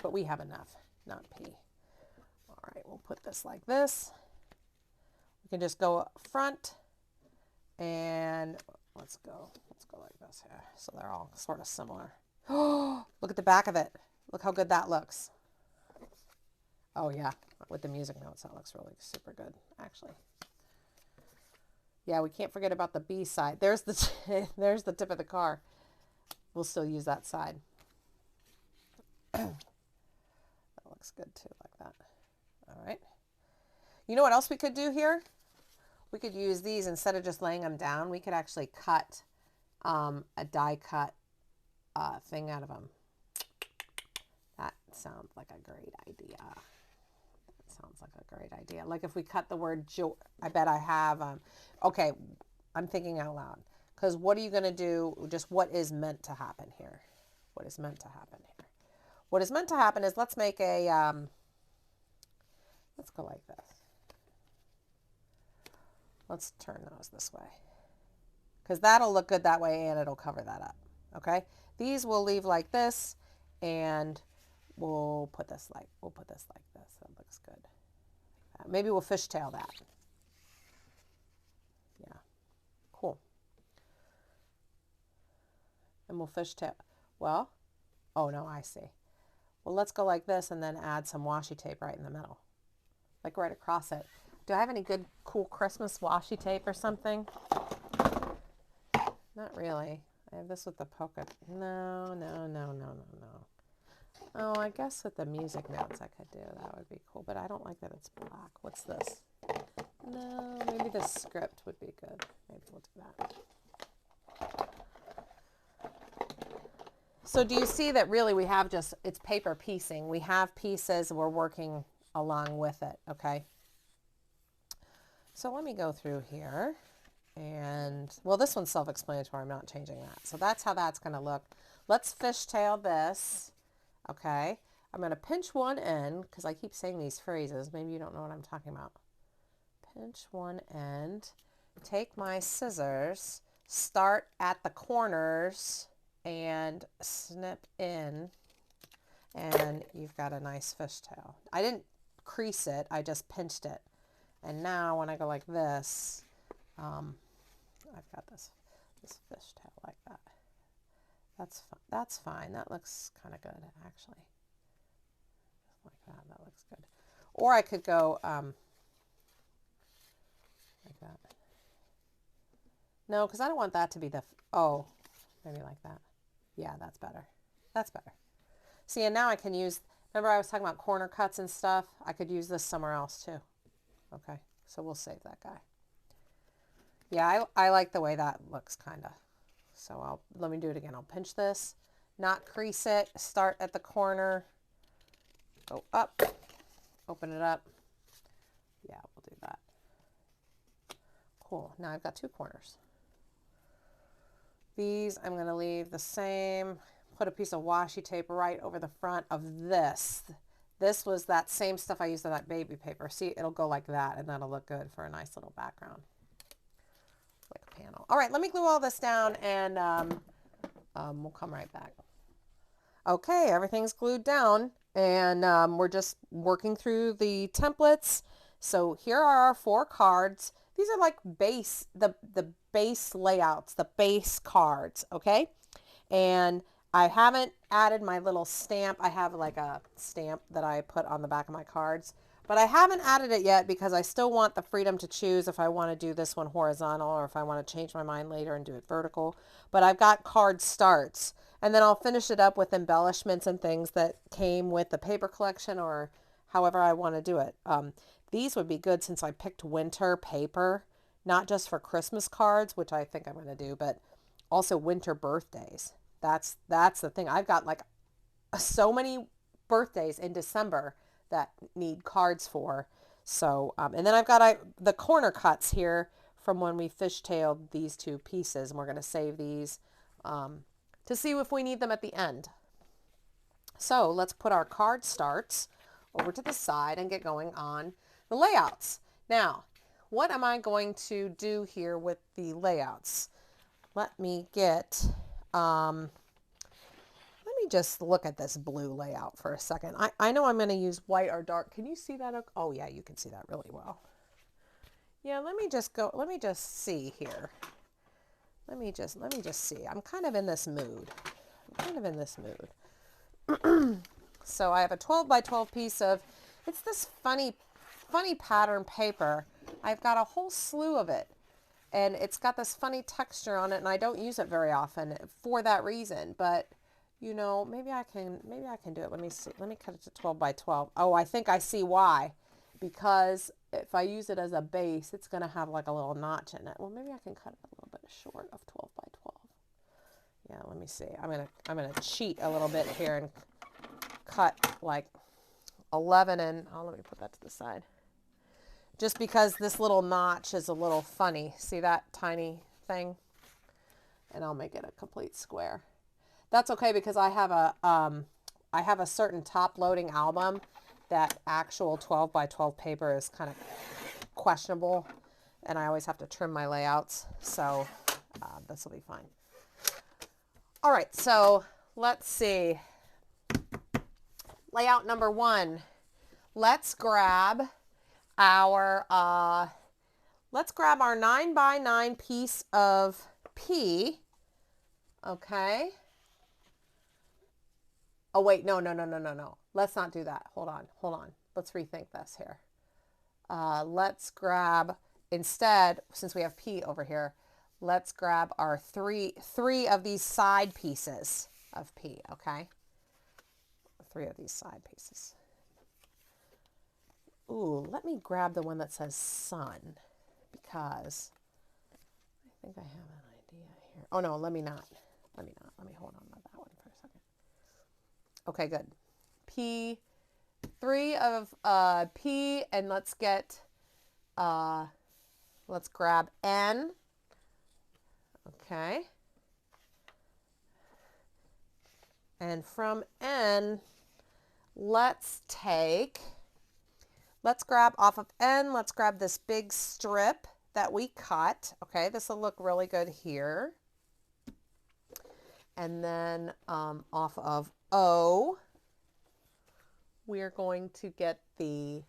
But we have enough, not P. All right, we'll put this like this. We can just go up front and let's go like this here. So they're all sort of similar. Oh, look at the back of it. Look how good that looks. Oh yeah, with the music notes, that looks really super good, actually. Yeah, we can't forget about the B side. There's the there's the tip of the car. We'll still use that side. That looks good too, like that. All right. You know what else we could do here? We could use these instead of just laying them down. We could actually cut a die cut thing out of them. That sounds like a great idea. Sounds like a great idea. Like if we cut the word joy, I bet I have, okay, I'm thinking out loud. Because what are you going to do? Just what is meant to happen here? What is meant to happen here? What is meant to happen is let's make a, let's go like this. Let's turn those this way. Because that'll look good that way and it'll cover that up. Okay? These we'll leave like this and we'll put this like this. That looks good. Maybe we'll fishtail that. Yeah. Cool. And we'll fishtail. Well, oh no, I see. Well, let's go like this and then add some washi tape right in the middle. Like right across it. Do I have any good, cool Christmas washi tape or something? Not really. I have this with the polka. No. Oh, I guess with the music notes I could do. That would be cool, but I don't like that it's black. What's this? No, maybe the script would be good. Maybe we'll do that. So do you see that really we have just, it's paper piecing. We have pieces, we're working along with it, okay? So let me go through here. And, well, this one's self-explanatory. I'm not changing that. So that's how that's going to look. Let's fishtail this. Okay, I'm going to pinch one end because I keep saying these phrases. Maybe you don't know what I'm talking about. Pinch one end, take my scissors, start at the corners and snip in, and you've got a nice fishtail. I didn't crease it, I just pinched it. And now when I go like this, I've got this fishtail like that. That's fine. That looks kind of good, actually. Just like that. That looks good. Or I could go like that. No, because I don't want that to be the, oh, maybe like that. Yeah, that's better. That's better. See, and now I can use, remember I was talking about corner cuts and stuff? I could use this somewhere else too. Okay, so we'll save that guy. Yeah, I like the way that looks, kind of. So let me do it again. I'll pinch this, not crease it, start at the corner, go up, open it up. Yeah, we'll do that. Cool. Now I've got two corners. These I'm going to leave the same. Put a piece of washi tape right over the front of this. This was that same stuff I used on that baby paper. See, it'll go like that, and that'll look good for a nice little background. Like a panel. All right, let me glue all this down, and we'll come right back. Okay, everything's glued down, and we're just working through the templates. So here are our 4 cards. These are like base, the base layouts, the base cards, okay? And I haven't added my little stamp. I have like a stamp that I put on the back of my cards, but I haven't added it yet because I still want the freedom to choose if I want to do this one horizontal or if I want to change my mind later and do it vertical. But I've got card starts, and then I'll finish it up with embellishments and things that came with the paper collection or however I want to do it. These would be good since I picked winter paper, not just for Christmas cards, which I think I'm going to do, but also winter birthdays. That's the thing. I've got like so many birthdays in December that need cards for. So, and then I've got the corner cuts here from when we fishtailed these two pieces, and we're going to save these to see if we need them at the end. So let's put our card starts over to the side and get going on the layouts. Now, what am I going to do here with the layouts? Let me get, let me just look at this blue layout for a second. I know I'm going to use white or dark. Can you see that? Oh yeah, you can see that really well. Yeah, let me just see here. Let me just see. I'm kind of in this mood. So I have a 12 by 12 piece of, it's this funny pattern paper. I've got a whole slew of it, and it's got this funny texture on it, and I don't use it very often for that reason, but you know, maybe I can do it. Let me see. Let me cut it to 12 by 12. Oh, I think I see why. Because if I use it as a base, it's going to have like a little notch in it. Well, maybe I can cut it a little bit short of 12 by 12. Yeah, let me see. I'm going to cheat a little bit here and cut like 11 and, oh, let me put that to the side. Just because this little notch is a little funny. See that tiny thing? And I'll make it a complete square. That's okay because I have a certain top loading album that actual 12 by 12 paper is kind of questionable, and I always have to trim my layouts, so this will be fine. All right, so let's see. Layout number 1. Let's grab our 9 by 9 piece of P. Okay. Oh wait, no. Let's not do that. Hold on. Let's rethink this here. Let's grab, instead, since we have P over here, let's grab our three of these side pieces of P, okay? 3 of these side pieces. Ooh, let me grab the one that says sun, because I think I have an idea here. Oh no, let me not. Let me hold on to that one for a second. Okay, good. P, 3 of P, and let's grab N. Okay. And from N, let's grab off of N, let's grab this big strip that we cut. Okay, this will look really good here. And then off of O, we're going to get the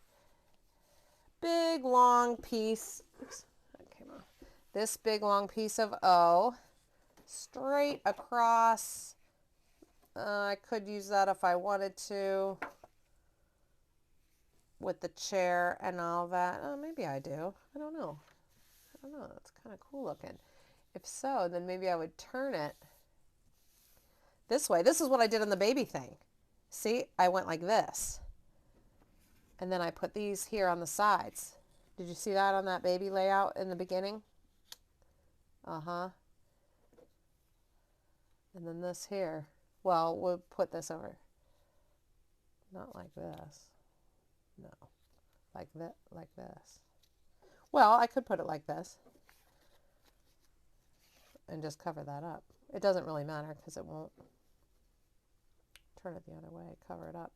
big long piece. Oops, that came off. This big long piece of O straight across. I could use that if I wanted to with the chair and all that. Oh, maybe I do. I don't know. It's kind of cool looking. If so, then maybe I would turn it this way. This is what I did on the baby thing. See, I went like this. And then I put these here on the sides. Did you see that on that baby layout in the beginning? Uh-huh. And then this here. Well, we'll put this over. Not like this. No. Like this. Well, I could put it like this. And just cover that up. It doesn't really matter because it won't. Turn it the other way. Cover it up.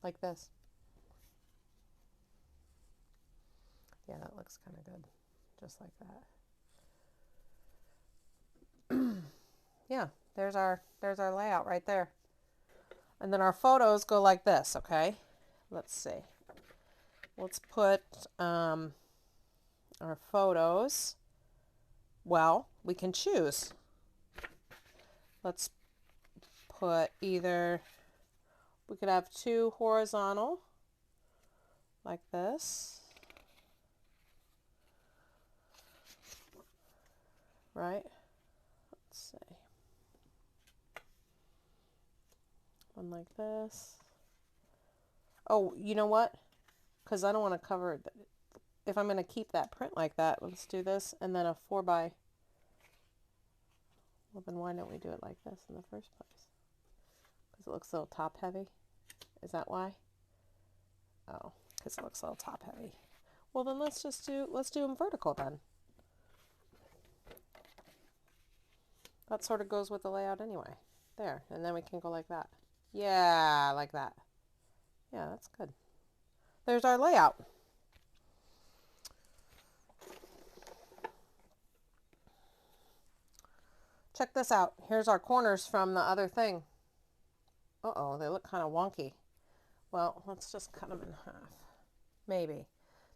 Like this. Yeah, that looks kind of good. Just like that. Yeah, there's our layout right there. And then our photos go like this, okay? Let's see. Let's put our photos. Well, we can choose. Let's put either, we could have 2 horizontal like this, right? Let's see. One like this. Oh, you know what? Because I don't want to cover it. If I'm going to keep that print like that, let's do this and then a 4 by. Well, then why don't we do it like this in the first place? Because it looks a little top heavy. Is that why? Oh, because it looks a little top heavy. Well, then let's do them vertical then. That sort of goes with the layout anyway. There, and then we can go like that. Yeah, like that. Yeah, that's good. There's our layout. Check this out. Here's our corners from the other thing. Uh-oh, they look kind of wonky. Well, let's just cut them in half. Maybe.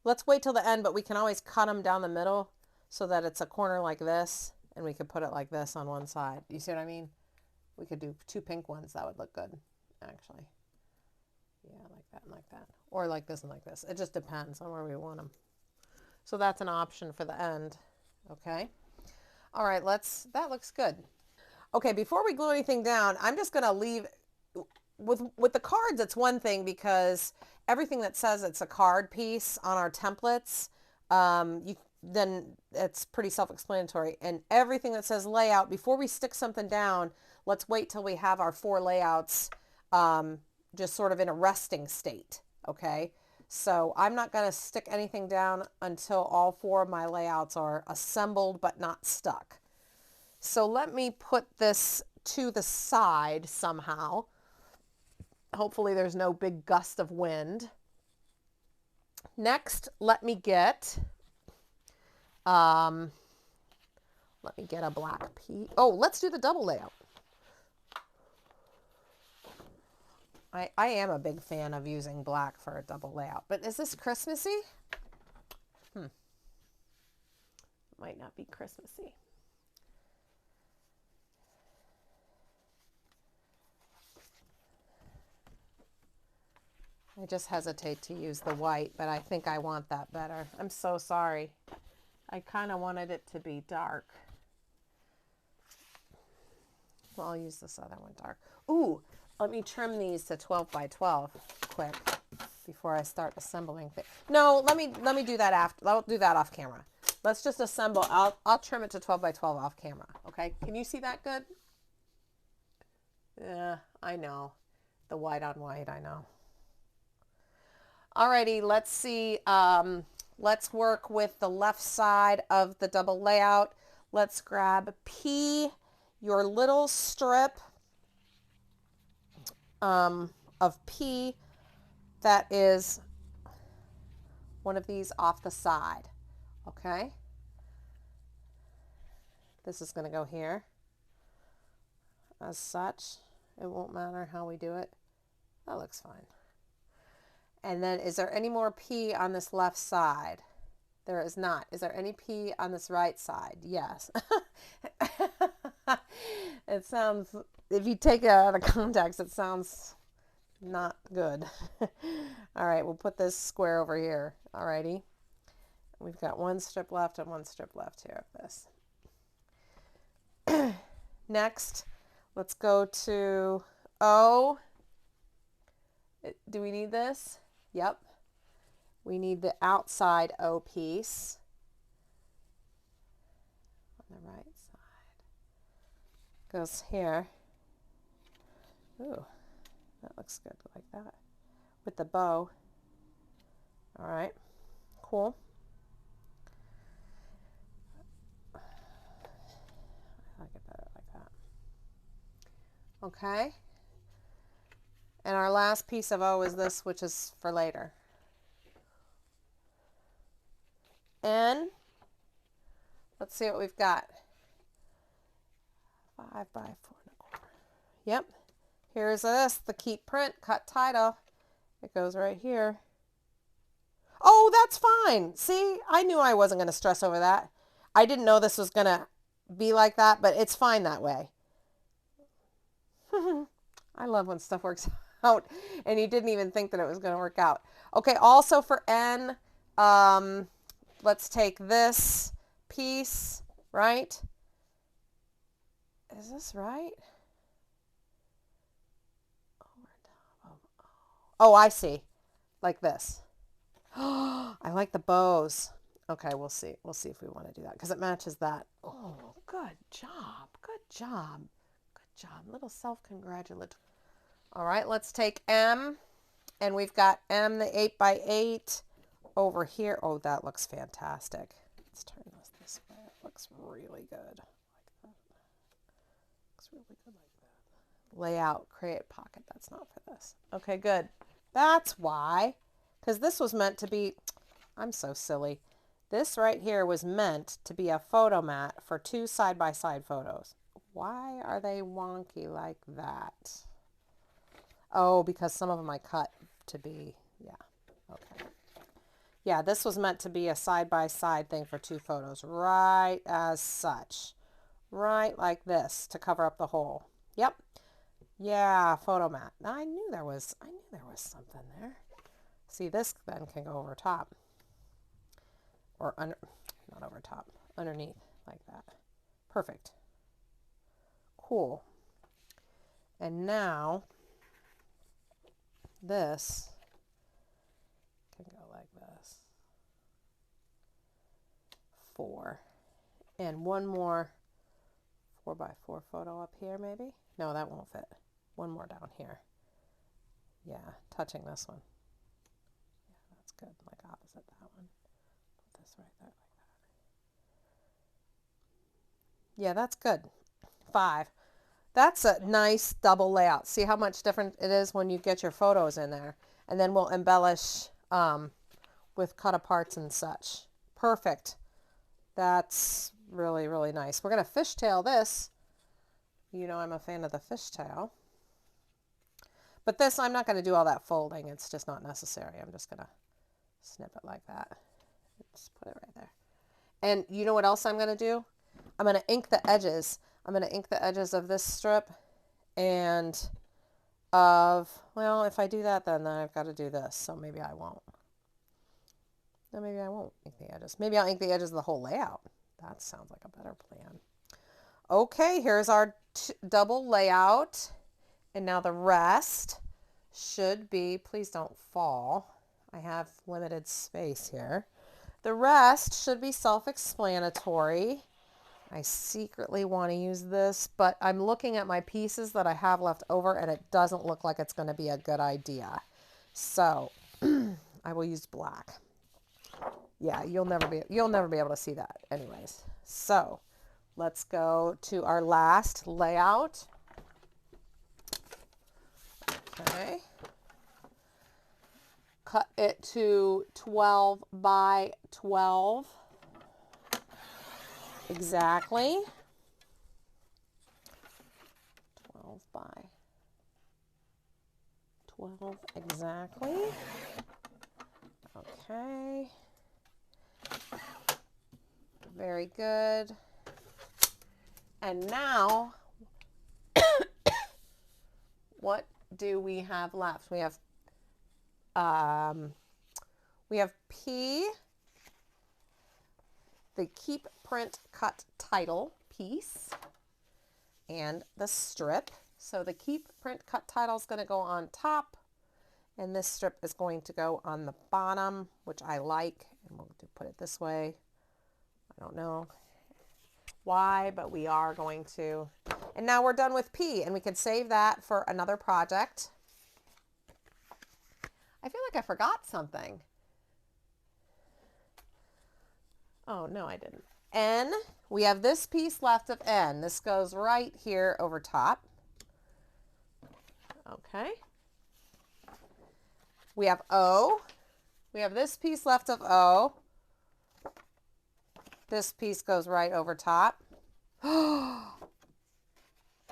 Let's wait till the end, but we can always cut them down the middle so that it's a corner like this, and we could put it like this on one side. You see what I mean? We could do 2 pink ones. That would look good, actually. Yeah, like that and like that. Or like this and like this. It just depends on where we want them. So that's an option for the end. Okay. All right, that looks good. Okay, before we glue anything down, I'm just going to leave, with the cards, it's one thing because everything that says it's a card piece on our templates, then it's pretty self-explanatory. And everything that says layout, before we stick something down, let's wait till we have our 4 layouts just sort of in a resting state, okay? So I'm not going to stick anything down until all 4 of my layouts are assembled but not stuck. So let me put this to the side somehow. Hopefully there's no big gust of wind. Next, let me get a black piece. Oh, let's do the double layout. I am a big fan of using black for a double layout, but is this Christmassy? It might not be Christmassy. I just hesitate to use the white, but I think I want that better. I'm so sorry. I kind of wanted it to be dark. Well, I'll use this other one dark. Ooh, let me trim these to 12 by 12 quick before I start assembling things. No, let me do that after. I'll do that off camera. Let's just assemble. I'll trim it to 12 by 12 off camera. Okay? Can you see that good? Yeah, I know. The white on white, I know. Alrighty, let's see. Let's work with the left side of the double layout. Let's grab P, your little strip of P that is one of these off the side. Okay? This is going to go here. As such, it won't matter how we do it. That looks fine. And then is there any more P on this left side? There is not. Is there any P on this right side? Yes. It sounds, if you take it out of context, it sounds not good. All right, we'll put this square over here. Alrighty. We've got 1 strip left and 1 strip left here of this. Next, let's go to O. Do we need this? Yep. We need the outside O piece on the right side. Goes here. Ooh, that looks good like that with the bow. All right, cool. I like it better like that. Okay. And our last piece of O is this, which is for later. N. Let's see what we've got. 5 by 4 1/4. Yep. Here's this, the keep print, cut title. It goes right here. Oh, that's fine. See, I knew I wasn't going to stress over that. I didn't know this was going to be like that, but it's fine that way. I love when stuff works out and you didn't even think that it was going to work out. Okay, also for N, let's take this piece, right? Is this right? Oh, I see. Like this. Oh, I like the bows. Okay, we'll see. We'll see if we want to do that because it matches that. Oh, good job. Good job. Good job. Little self-congratulatory. All right, let's take M, and we've got M, the 8 by 8 over here. Oh, that looks fantastic. Let's turn this way. It looks really good. Like that. Looks really good like that. Layout, create pocket. That's not for this. Okay, good. That's why, because this was meant to be, I'm so silly. This right here was meant to be a photo mat for 2 side-by-side photos. Why are they wonky like that? Oh, because some of them I cut to be, yeah, okay. Yeah, this was meant to be a side-by-side thing for 2 photos, right as such. Right like this to cover up the hole. Yep. Yeah, photo mat. I knew there was something there. See, this then can go over top. Or under, not over top, underneath like that. Perfect. Cool. And now this can go like this. 4. And one more 4x4 photo up here maybe? No, that won't fit. One more down here. Yeah, touching this one. Yeah, that's good. Like opposite that one. Put this right there like that. Yeah, that's good. 5. That's a nice double layout. See how much different it is when you get your photos in there. And then we'll embellish with cut aparts and such. Perfect. That's really, really nice. We're going to fishtail this. You know I'm a fan of the fishtail. But this, I'm not going to do all that folding. It's just not necessary. I'm just going to snip it like that. Just put it right there. And you know what else I'm going to do? I'm going to ink the edges. I'm going to ink the edges of this strip and of, well, if I do that, then I've got to do this. So maybe I won't. No, maybe I won't ink the edges. Maybe I'll ink the edges of the whole layout. That sounds like a better plan. Okay, here's our double layout. And now the rest should be, please don't fall. I have limited space here. The rest should be self-explanatory. I secretly want to use this, but I'm looking at my pieces that I have left over and it doesn't look like it's going to be a good idea. So I will use black. Yeah, you'll never be able to see that anyways. So let's go to our last layout. Okay. Cut it to 12 by 12. Exactly. 12 by 12 exactly. Okay. Very good. And now, what do we have left? We have P, the keep print cut title piece, and the strip. So the keep print cut title is going to go on top, and this strip is going to go on the bottom, which I like, and we'll put it this way. I don't know why, but we are going to. And now we're done with P, and we can save that for another project. I feel like I forgot something. Oh, no, I didn't. N, we have this piece left of N. This goes right here over top. Okay. We have O. We have this piece left of O. This piece goes right over top. Oh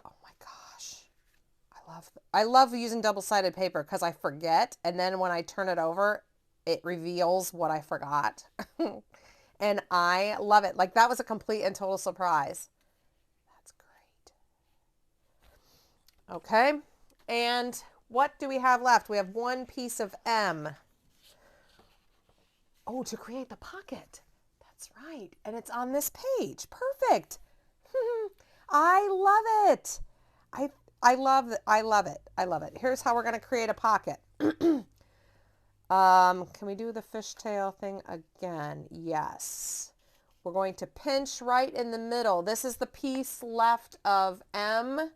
my gosh. I love using double-sided paper because I forget, and then when I turn it over, it reveals what I forgot. And I love it. Like, that was a complete and total surprise. That's great. Okay, and what do we have left? We have one piece of M. Oh, to create the pocket. That's right. And it's on this page. Perfect. I love it. I love it. I love it. I love it. Here's how we're going to create a pocket. Can we do the fishtail thing again? Yes. We're going to pinch right in the middle. This is the piece left of M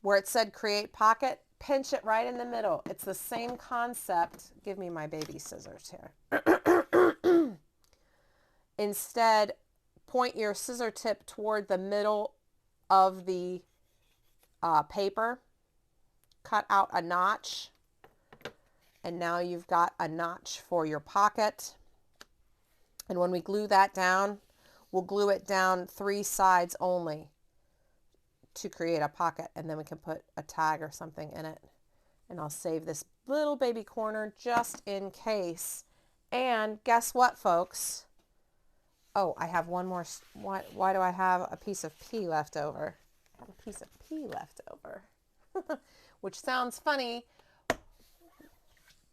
where it said create pocket. Pinch it right in the middle. It's the same concept. Give me my baby scissors here. Instead, point your scissor tip toward the middle of the paper. Cut out a notch. And now you've got a notch for your pocket. And when we glue that down, we'll glue it down 3 sides only to create a pocket. And then we can put a tag or something in it. And I'll save this little baby corner just in case. And guess what, folks? Oh, I have one more. Why do I have a piece of P left over? I have a piece of P left over, which sounds funny.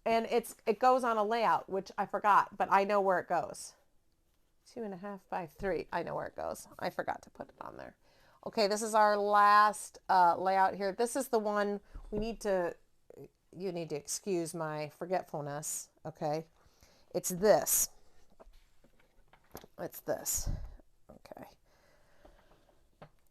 And it goes on a layout, which I forgot, but I know where it goes. 2.5 by 3. I know where it goes. I forgot to put it on there. Okay, this is our last layout here. This is the one we need to, you need to excuse my forgetfulness, okay? It's this. It's this. Okay.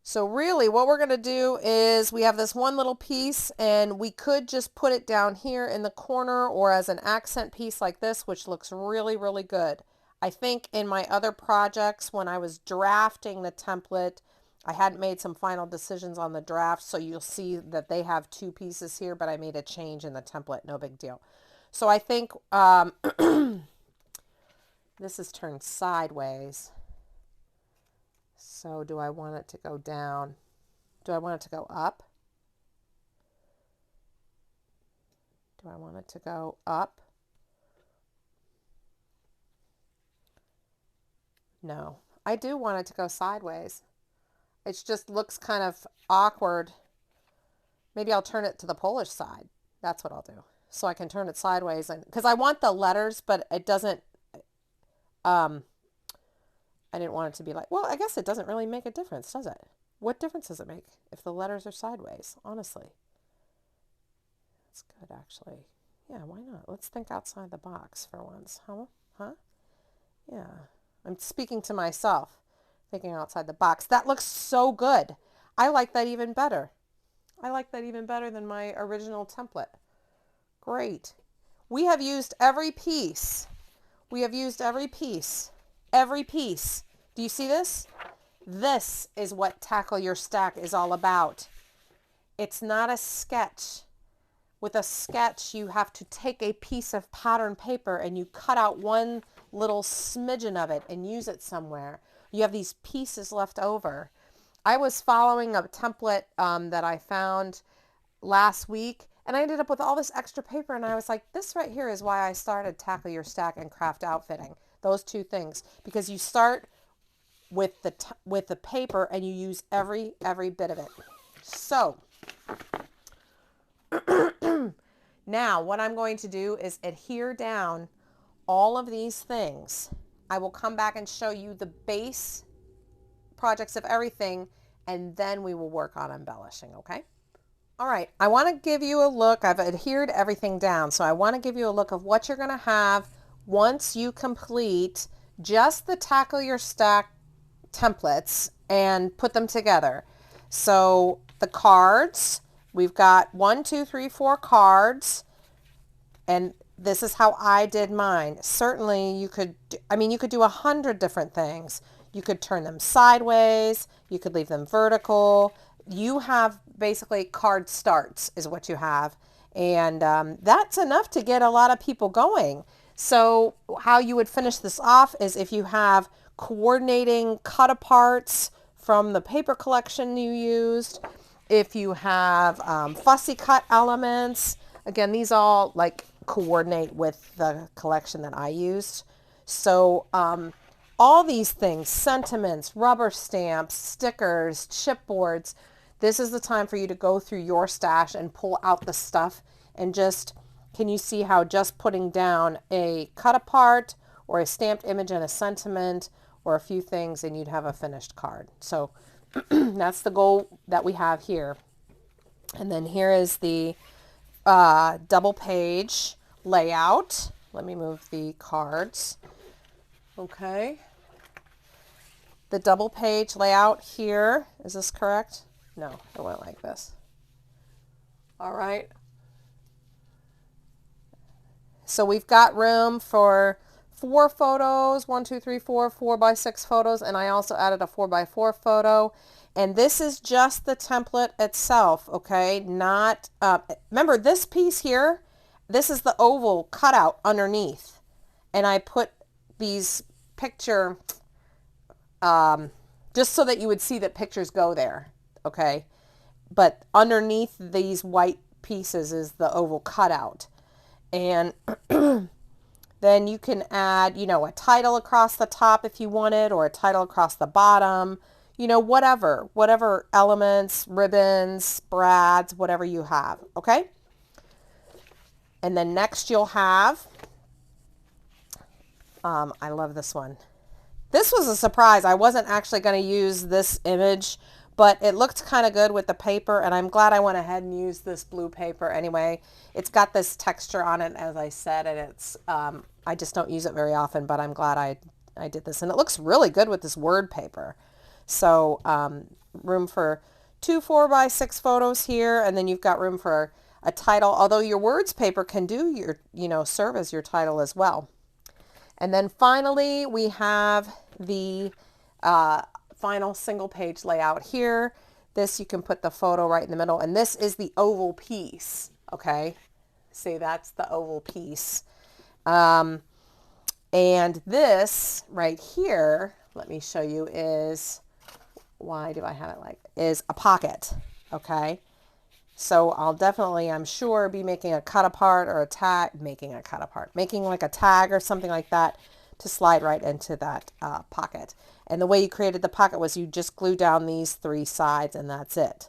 So really what we're going to do is we have this one little piece and we could just put it down here in the corner or as an accent piece like this, which looks really, really good. I think in my other projects when I was drafting the template, I hadn't made some final decisions on the draft, so you'll see that they have 2 pieces here, but I made a change in the template, no big deal. So I think this is turned sideways. So do I want it to go down? Do I want it to go up? Do I want it to go up? No, I do want it to go sideways. It just looks kind of awkward. Maybe I'll turn it to the Polish side. That's what I'll do. So I can turn it sideways, and because I want the letters, but it doesn't, I didn't want it to be like, well, I guess it doesn't really make a difference, does it? What difference does it make if the letters are sideways, honestly? That's good, actually. Yeah, why not? Let's think outside the box for once. Huh? Yeah. I'm speaking to myself, thinking outside the box. That looks so good. I like that even better. I like that even better than my original template. Great. We have used every piece. We have used every piece. Every piece. Do you see this? This is what Tackle Your Stack is all about. It's not a sketch. With a sketch, you have to take a piece of pattern paper and you cut out one little smidgen of it and use it somewhere. You have these pieces left over. I was following a template that I found last week, and I ended up with all this extra paper, and I was like, this right here is why I started Tackle Your Stack and craft outfitting. Those 2 things, because you start with the paper and you use every bit of it. So now what I'm going to do is adhere down all of these things. I will come back and show you the base projects of everything, and then we will work on embellishing, okay? All right, I want to give you a look. I've adhered everything down, so I want to give you a look of what you're going to have once you complete just the Tackle Your Stack templates and put them together. So the cards, we've got 1, 2, 3, 4 cards, and this is how I did mine. Certainly you could, you could do 100 different things. You could turn them sideways. You could leave them vertical. You have basically card starts is what you have. And that's enough to get a lot of people going. So how you would finish this off is if you have coordinating cut aparts from the paper collection you used. If you have fussy cut elements, again, these all like coordinate with the collection that I used. So all these things, sentiments, rubber stamps, stickers, chipboards, this is the time for you to go through your stash and pull out the stuff and just, can you see how just putting down a cut apart or a stamped image and a sentiment or a few things and you'd have a finished card. So that's the goal that we have here. And then here is the double page layout. Let me move the cards. Okay. The double page layout here. Is this correct? No, it went like this. All right. So we've got room for 4 photos, 1, 2, 3, 4, 4x6 photos, and I also added a 4x4 photo. And this is just the template itself, okay? Not, remember this piece here, this is the oval cutout underneath. And I put these picture, just so that you would see that pictures go there, okay? But underneath these white pieces is the oval cutout. And then you can add, you know, a title across the top if you wanted, or a title across the bottom, you know, whatever elements, ribbons, brads, whatever you have, okay? And then next you'll have, I love this one. This was a surprise. I wasn't actually going to use this image, but it looked kind of good with the paper, and I'm glad I went ahead and used this blue paper anyway. It's got this texture on it, as I said, and it's, I just don't use it very often, but I'm glad I did this. And it looks really good with this word paper. So room for 2 4x6 photos here, and then you've got room for a title, although your words paper can do your, you know, serve as your title as well. And then finally, we have the final single page layout here. This, you can put the photo right in the middle, and this is the oval piece, okay? See, that's the oval piece. And this right here, let me show you, is, why do I have it like, is a pocket, okay? So I'll definitely, I'm sure, be making a cut apart or a tag, making like a tag or something like that to slide right into that pocket. And the way you created the pocket was you just glue down these 3 sides and that's it.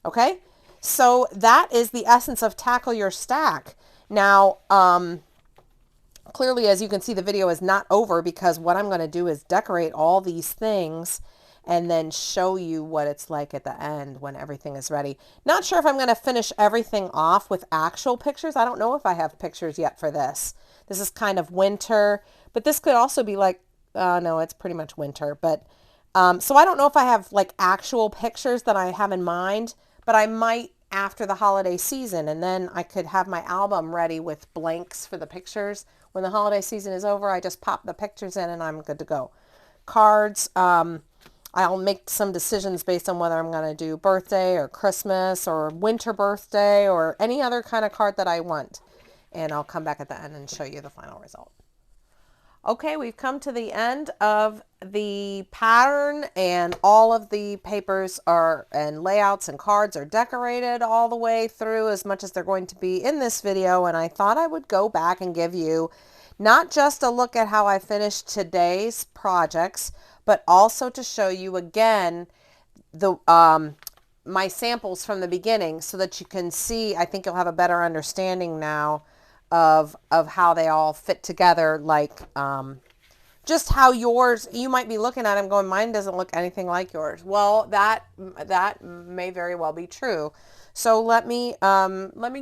Okay? So that is the essence of Tackle Your Stack. Now, clearly, as you can see, the video is not over, because what I'm going to do is decorate all these things and then show you what it's like at the end when everything is ready. Not sure if I'm going to finish everything off with actual pictures. I don't know if I have pictures yet for this. This is kind of winter, but this could also be like, no, it's pretty much winter. But so I don't know if I have like actual pictures that I have in mind, but I might after the holiday season, and then I could have my album ready with blanks for the pictures. When the holiday season is over, I just pop the pictures in and I'm good to go. Cards, I'll make some decisions based on whether I'm going to do birthday or Christmas or winter birthday or any other kind of card that I want. And I'll come back at the end and show you the final result. Okay, we've come to the end of the pattern, and all of the papers are, and layouts and cards are decorated all the way through as much as they're going to be in this video. And I thought I would go back and give you not just a look at how I finished today's projects, but also to show you again the my samples from the beginning, so that you can see, I think you'll have a better understanding now of how they all fit together, like just how yours, you might be looking at them going, mine doesn't look anything like yours. Well, that may very well be true. So let me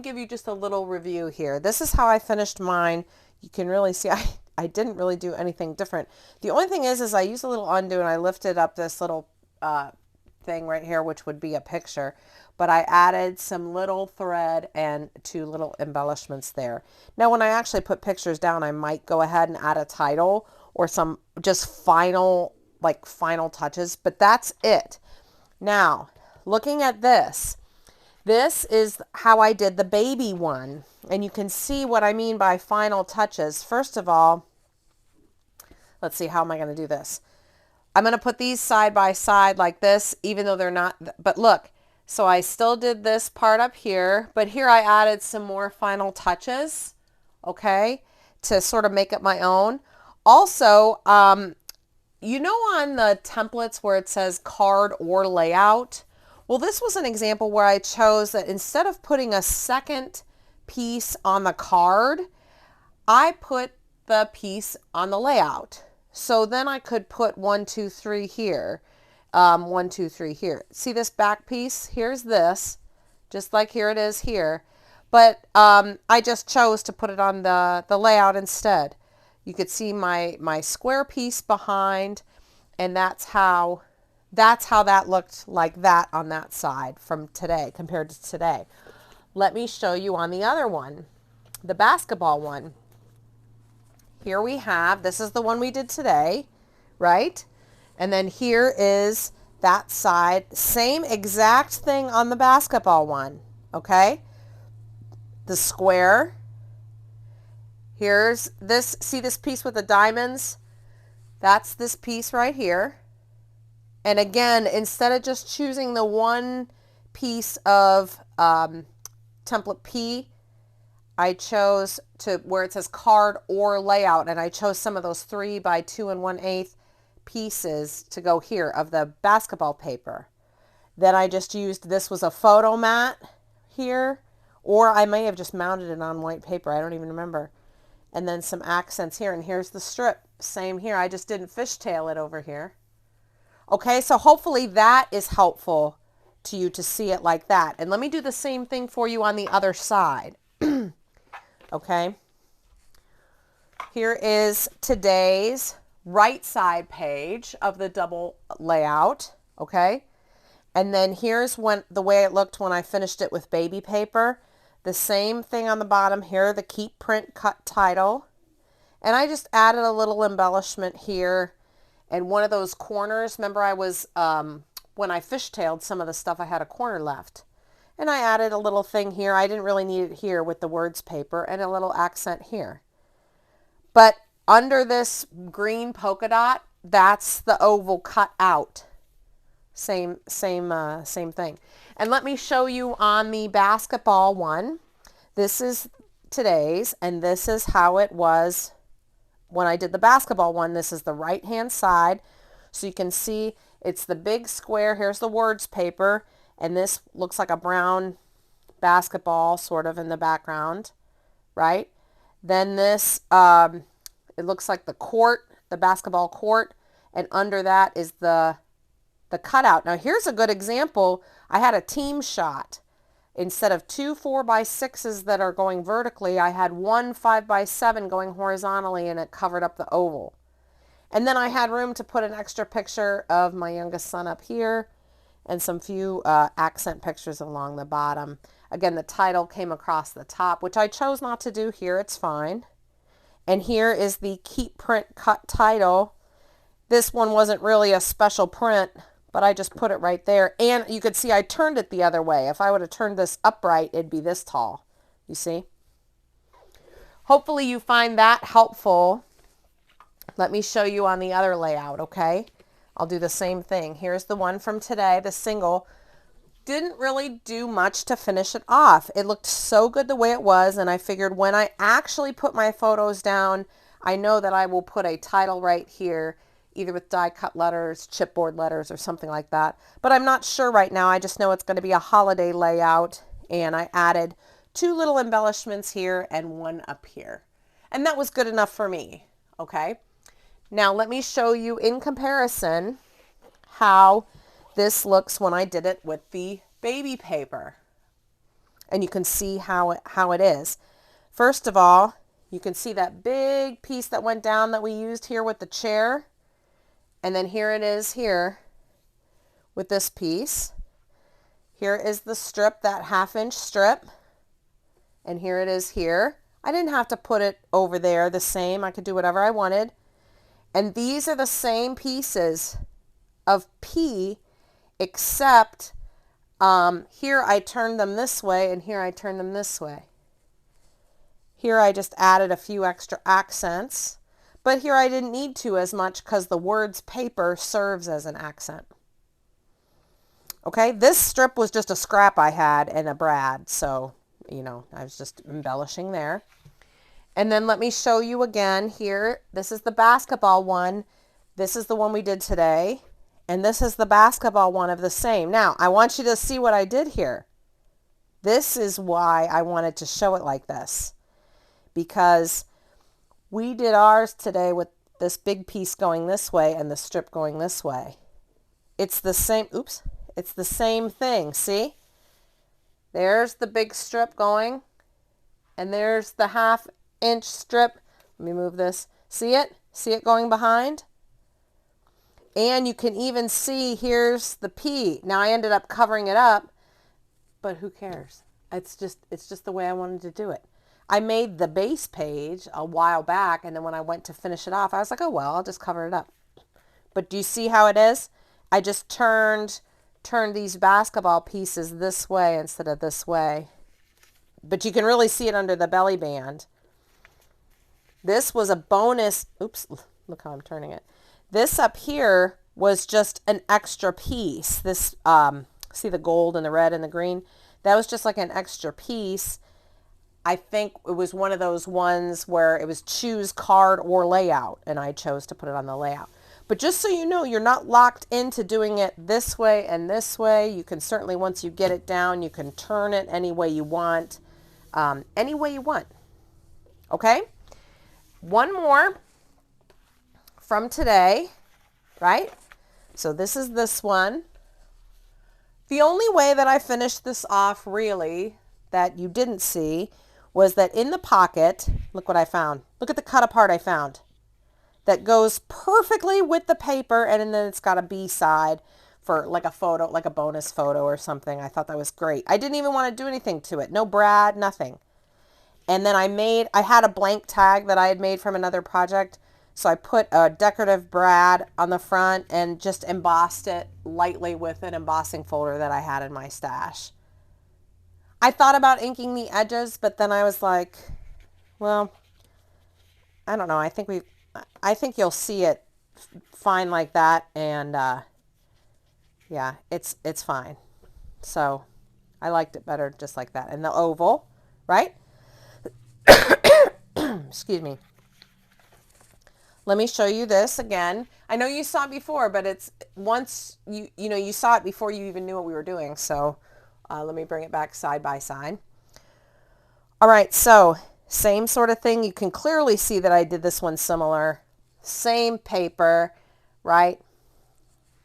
give you just a little review here. This is how I finished mine. You can really see I didn't really do anything different. The only thing is I used a little undo and I lifted up this little thing right here, which would be a picture, but I added some little thread and 2 little embellishments there. Now, when I actually put pictures down, I might go ahead and add a title or some just final touches, but that's it. Now, looking at this is how I did the baby one, and you can see what I mean by final touches. First of all, let's see, how am I going to do this? I'm going to put these side by side like this, even though they're not, but look, so I still did this part up here, but here I added some more final touches, okay, to sort of make it my own. Also, you know, on the templates where it says card or layout, Well, this was an example where I chose that instead of putting a second piece on the card, I put the piece on the layout. So then I could put 1, 2, 3 here, 1, 2, 3 here. See this back piece? Here's this, just like here it is here. But I just chose to put it on the layout instead. You could see my square piece behind, and that's how that looked like that on that side from today compared to today. Let me show you on the other one, the basketball one. Here we have, this is the one we did today, right? And then here is that side, same exact thing on the basketball one, okay? The square. Here's this, see this piece with the diamonds? That's this piece right here. And again, instead of just choosing the one piece of template P, I chose to where it says card or layout, and I chose some of those 3 by 2 1/8 pieces to go here of the basketball paper. Then I just used, this was a photo mat here, or I may have just mounted it on white paper. I don't even remember. And then some accents here, and here's the strip. Same here. I just didn't fishtail it over here. Okay, so hopefully that is helpful to you to see it like that. And let me do the same thing for you on the other side. Okay, here is today's right side page of the double layout. Okay, and then here's the way it looked when I finished it with baby paper. The same thing on the bottom here, the keep print cut title, and I just added a little embellishment here and one of those corners. Remember, I was when I fishtailed some of the stuff, I had a corner left. And I added a little thing here. I didn't really need it here with the words paper, and a little accent here. But under this green polka dot, that's the oval cut out. Same thing. And let me show you on the basketball one. This is today's, and this is how it was when I did the basketball one. This is the right-hand side. So you can see it's the big square. Here's the words paper. And this looks like a brown basketball sort of in the background, right? Then this, it looks like the court, the basketball court, and under that is the cutout. Now here's a good example. I had a team shot. Instead of 2 4x6s that are going vertically, I had 1 5x7 going horizontally, and it covered up the oval. And then I had room to put an extra picture of my youngest son up here, and some few accent pictures along the bottom. Again, the title came across the top, which I chose not to do here. It's fine. And here is the keep print cut title. This one wasn't really a special print, but I just put it right there. And you could see I turned it the other way. If I would have turned this upright, it'd be this tall. You see? Hopefully you find that helpful. Let me show you on the other layout, okay? I'll do the same thing. Here's the one from today, the single. Didn't really do much to finish it off. It looked so good the way it was, and I figured when I actually put my photos down, I know that I will put a title right here, either with die cut letters, chipboard letters, or something like that. But I'm not sure right now. I just know it's going to be a holiday layout, and I added 2 little embellishments here and 1 up here. And that was good enough for me, okay? Now let me show you in comparison how this looks when I did it with the baby paper. And you can see how it is. First of all, you can see that big piece that went down that we used here with the chair. And then here it is here with this piece. Here is the strip, that 1/2-inch strip. And here it is here. I didn't have to put it over there the same. I could do whatever I wanted. And these are the same pieces of P, except here I turned them this way, and here I turned them this way. Here I just added a few extra accents, but here I didn't need to as much because the words paper serves as an accent. Okay, this strip was just a scrap I had and a brad, so, you know, I was just embellishing there. And then let me show you again here. This is the basketball one. This is the one we did today. And this is the basketball one of the same. Now, I want you to see what I did here. This is why I wanted to show it like this, because we did ours today with this big piece going this way and the strip going this way. It's the same, oops, it's the same thing, see? There's the big strip going, and there's the 1/2 inch strip. Let me move this. See it? See it going behind? And you can even see here's the P. Now I ended up covering it up, but who cares? It's just the way I wanted to do it. I made the base page a while back, and then when I went to finish it off, I was like, oh well, I'll just cover it up. But do you see how it is? I just turned these basketball pieces this way instead of this way. But you can really see it under the belly band. This was a bonus. Oops, look how I'm turning it. This up here was just an extra piece. This, see the gold and the red and the green? That was just like an extra piece. I think it was one of those ones where it was choose card or layout, and I chose to put it on the layout. But just so you know, you're not locked into doing it this way and this way. You can certainly, once you get it down, you can turn it any way you want. Any way you want. Okay? One more from today, right? So this is this one. The only way that I finished this off really that you didn't see was that in the pocket, look what I found. Look at the cut apart I found. That goes perfectly with the paper, and then it's got a B side for like a photo, like a bonus photo or something. I thought that was great. I didn't even want to do anything to it. No brad, nothing. And then I had a blank tag that I had made from another project. So I put a decorative brad on the front and just embossed it lightly with an embossing folder that I had in my stash. I thought about inking the edges, but then I was like, well, I don't know. I think you'll see it fine like that. And yeah, it's fine. So I liked it better just like that. And the oval, right? Excuse me. Let me show you this again. I know you saw it before, but it's once you saw it before you even knew what we were doing. So let me bring it back side by side. All right, so same sort of thing. You can clearly see that I did this one similar. Same paper, right?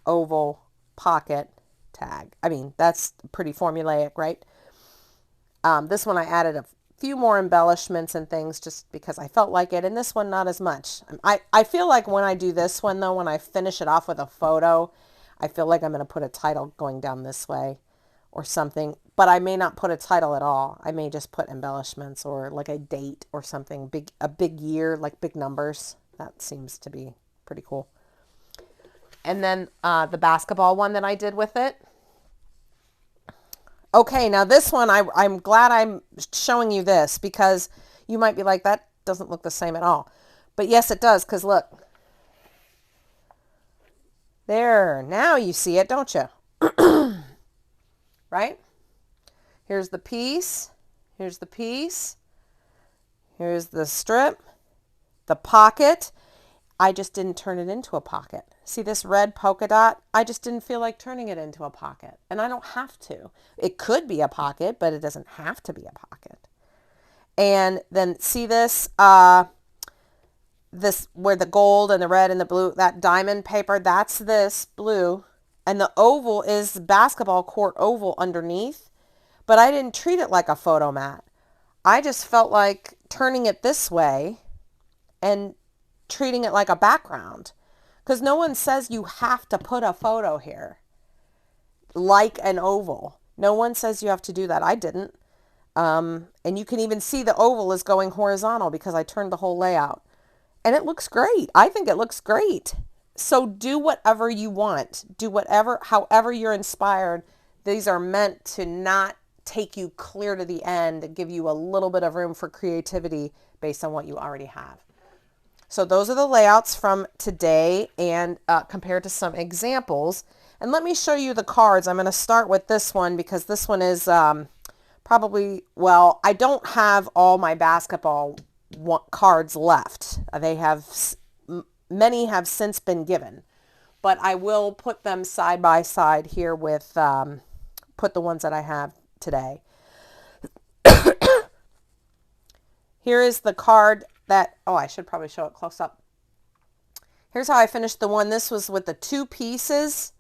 Oval, pocket, tag. I mean, that's pretty formulaic, right? This one I added a few more embellishments and things just because I felt like it, and this one not as much. I feel like when I do this one though, when I finish it off with a photo, I feel like I'm going to put a title going down this way or something, but I may not put a title at all. I may just put embellishments or like a date or something, a big year, like big numbers. That seems to be pretty cool. And then the basketball one that I did with it. Okay, now this one, I'm glad I'm showing you this because you might be like, that doesn't look the same at all. But yes, it does, because look. There, now you see it, don't you? Right? Here's the piece. Here's the piece. Here's the strip. The pocket. I just didn't turn it into a pocket. See this red polka dot? I just didn't feel like turning it into a pocket. And I don't have to. It could be a pocket, but it doesn't have to be a pocket. And then see this, this where the gold and the red and the blue, that diamond paper, that's this blue. And the oval is basketball court oval underneath. But I didn't treat it like a photo mat. I just felt like turning it this way and treating it like a background, because no one says you have to put a photo here like an oval. No one says you have to do that. I didn't. And you can even see the oval is going horizontal because I turned the whole layout, and it looks great. I think it looks great. So do whatever you want. Do whatever, however you're inspired. These are meant to not take you clear to the end and give you a little bit of room for creativity based on what you already have. So those are the layouts from today and compared to some examples. And let me show you the cards. I'm going to start with this one because this one is probably, well, I don't have all my basketball cards left. They have, many have since been given. but I will put them side by side here with, put the ones that I have today. Here is the card that, oh, I should probably show it close up. Here's how I finished the one. This was with the 2 pieces.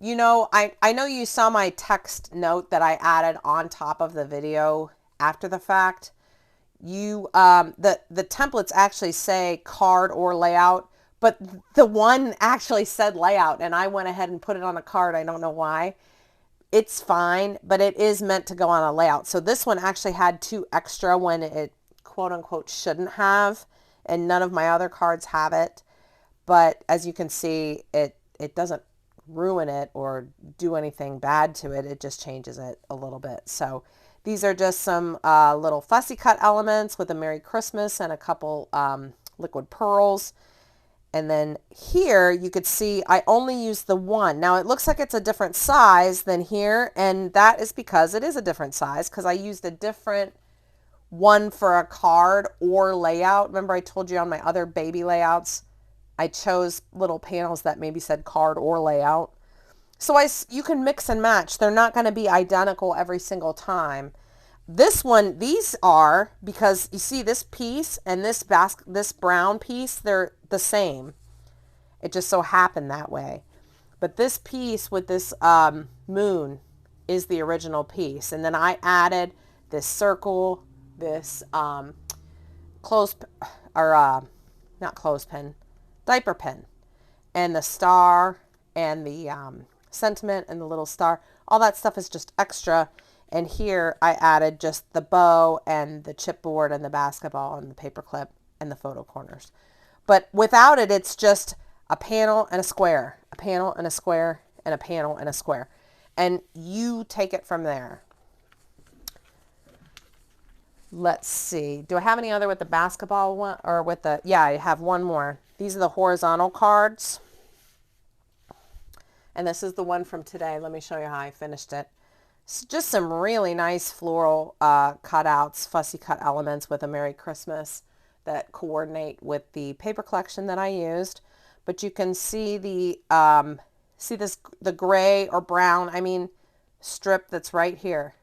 You know, I know you saw my text note that I added on top of the video after the fact. You, the templates actually say card or layout, but the one actually said layout, and I went ahead and put it on a card. I don't know why. It's fine, but it is meant to go on a layout. So this one actually had 2 extra when it quote unquote shouldn't have, and none of my other cards have it. But as you can see, it doesn't ruin it or do anything bad to it. It just changes it a little bit. So these are just some little fussy cut elements with a Merry Christmas and a couple liquid pearls. And then here you could see I only used the one. Now it looks like it's a different size than here, and that is because it is a different size, because I used a different one for a card or layout. Remember I told you on my other baby layouts I chose little panels that maybe said card or layout. So you can mix and match. They're not going to be identical every single time. This one, these are, because you see this piece and this brown piece, they're the same. It just so happened that way. But this piece with this moon is the original piece. And then I added this circle, this not clothespin, diaper pin, and the star and the sentiment and the little star. All that stuff is just extra. And here I added just the bow and the chipboard and the basketball and the paper clip and the photo corners. But without it, it's just a panel and a square, a panel and a square, and a panel and a square. And you take it from there. Let's see. Do I have any other with the basketball one or with the, yeah, I have one more. These are the horizontal cards. And this is the one from today. Let me show you how I finished it. It's just some really nice floral cutouts, fussy cut elements with a Merry Christmas that coordinate with the paper collection that I used. But you can see the the gray or brown, strip that's right here.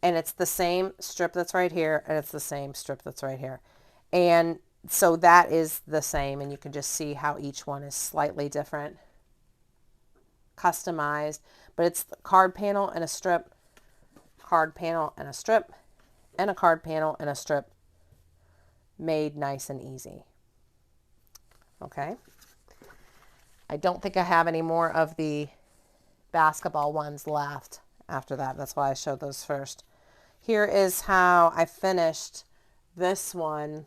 And it's the same strip that's right here, and it's the same strip that's right here. And so that is the same, and you can just see how each one is slightly different, customized. But it's the card panel and a strip, card panel and a strip, and a card panel and a strip, made nice and easy. Okay. I don't think I have any more of the basketball ones left after that. That's why I showed those first. Here is how I finished this one,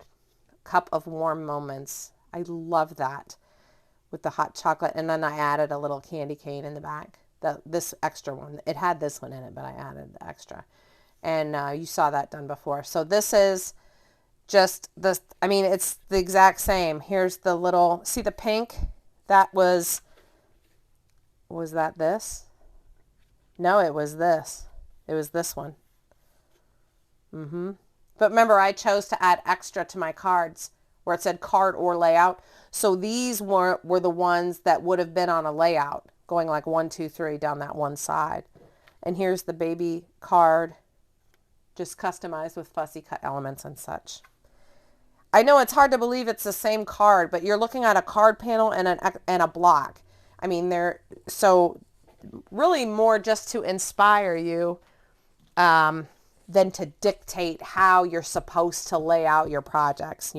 Cup of Warm Moments. I love that with the hot chocolate, and then I added a little candy cane in the back. This extra one, it had this one in it, but I added the extra, and you saw that done before. So this is just this, it's the exact same. Here's the little, see the pink? That was that this? No, it was this. It was this one. But remember, I chose to add extra to my cards where it said card or layout. So these were the ones that would have been on a layout, going like 1, 2, 3 down that one side. And here's the baby card, just customized with fussy cut elements and such. I know it's hard to believe it's the same card, but you're looking at a card panel and a block. They're so really more just to inspire you than to dictate how you're supposed to lay out your projects,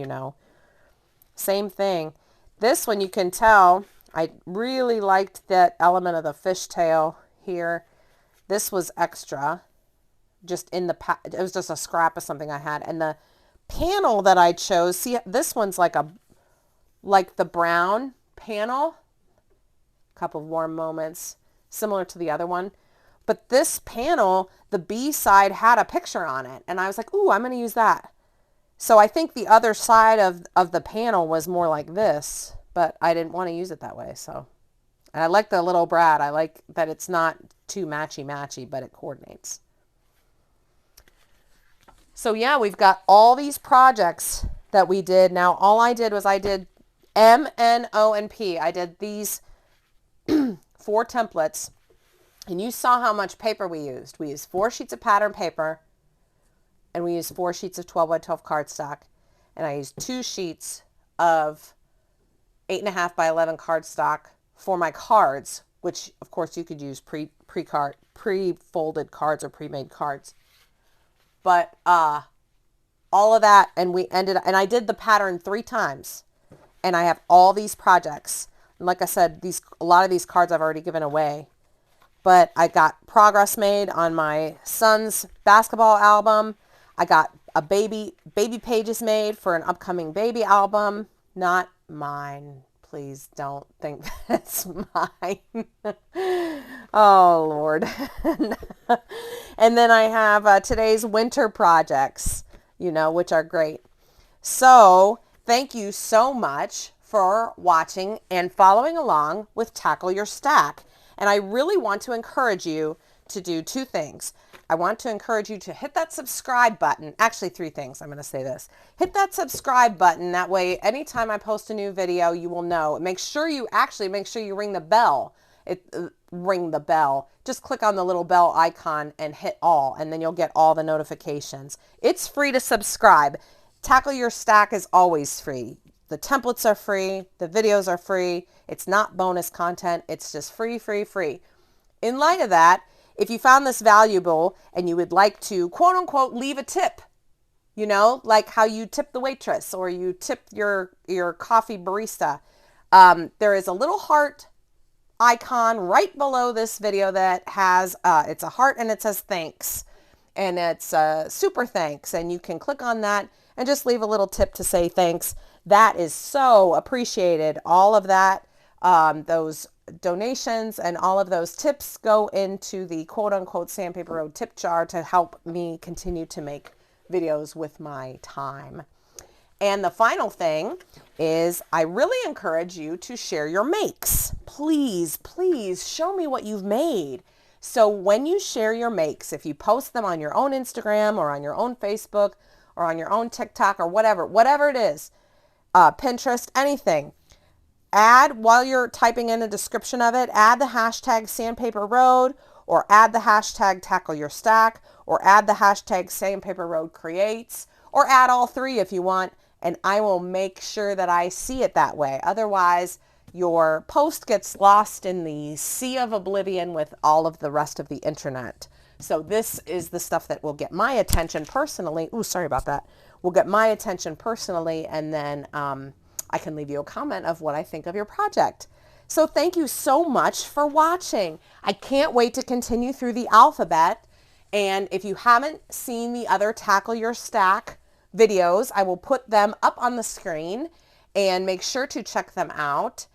Same thing. This one, you can tell, I really liked that element of the fishtail here. This was extra, just in the, it was just a scrap of something I had. And the panel that I chose, see, this one's like the brown panel, Cup of Warm Moments, similar to the other one. But this panel, the B side had a picture on it, and I was like, ooh, I'm going to use that. So I think the other side of the panel was more like this, but I didn't want to use it that way. So, and I like the little brad. I like that it's not too matchy-matchy, but it coordinates. So yeah, we've got all these projects that we did. Now, all I did was I did M, N, O, and P. I did these 4 templates, and you saw how much paper we used. We used 4 sheets of pattern paper, and we used 4 sheets of 12 by 12 cardstock, and I used 2 sheets of 8.5 by 11 cardstock for my cards, which of course you could use pre-folded cards or pre-made cards. But all of that, and I did the pattern 3 times, and I have all these projects. And like I said, a lot of these cards I've already given away. But I got progress made on my son's basketball album. I got a baby pages made for an upcoming baby album. Not mine. Please don't think that's mine. Oh, Lord. And then I have today's winter projects, which are great. So thank you so much for watching and following along with Tackle Your Stack. And I really want to encourage you to do 2 things. I want to encourage you to hit that subscribe button. Actually, 3 things. I'm going to say this. Hit that subscribe button. That way, anytime I post a new video, you will know. Make sure you ring the bell. Ring the bell. Just click on the little bell icon and hit all, and then you'll get all the notifications. It's free to subscribe. Tackle Your Stack is always free. The templates are free. The videos are free. It's not bonus content. It's just free, free, free. In light of that, if you found this valuable and you would like to, quote unquote, leave a tip, like how you tip the waitress or you tip your coffee barista, there is a little heart icon right below this video that has, it's a heart and it says thanks. And it's super thanks. And you can click on that and just leave a little tip to say thanks. That is so appreciated. All of that, those donations and all of those tips go into the quote unquote Sandpaper Road tip jar to help me continue to make videos with my time. And the final thing is I really encourage you to share your makes. Please, please show me what you've made. So when you share your makes, if you post them on your own Instagram or on your own Facebook or on your own TikTok or whatever it is, Pinterest, anything, add, while you're typing in a description of it, add the hashtag Sandpaper Road, or add the hashtag Tackle Your Stack, or add the hashtag Sandpaper Road Creates, or add all 3 if you want, and I will make sure that I see it that way. Otherwise, your post gets lost in the sea of oblivion with all of the rest of the internet. So this is the stuff that will get my attention personally. Ooh, sorry about that. Will get my attention personally, and then I can leave you a comment of what I think of your project. So thank you so much for watching. I can't wait to continue through the alphabet. And if you haven't seen the other Tackle Your Stack videos, I will put them up on the screen, and make sure to check them out.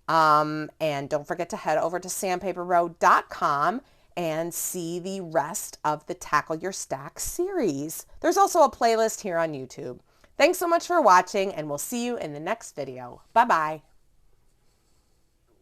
And don't forget to head over to sandpaperroad.com and see the rest of the Tackle Your Stack series. There's also a playlist here on YouTube. Thanks so much for watching, and we'll see you in the next video. Bye-bye.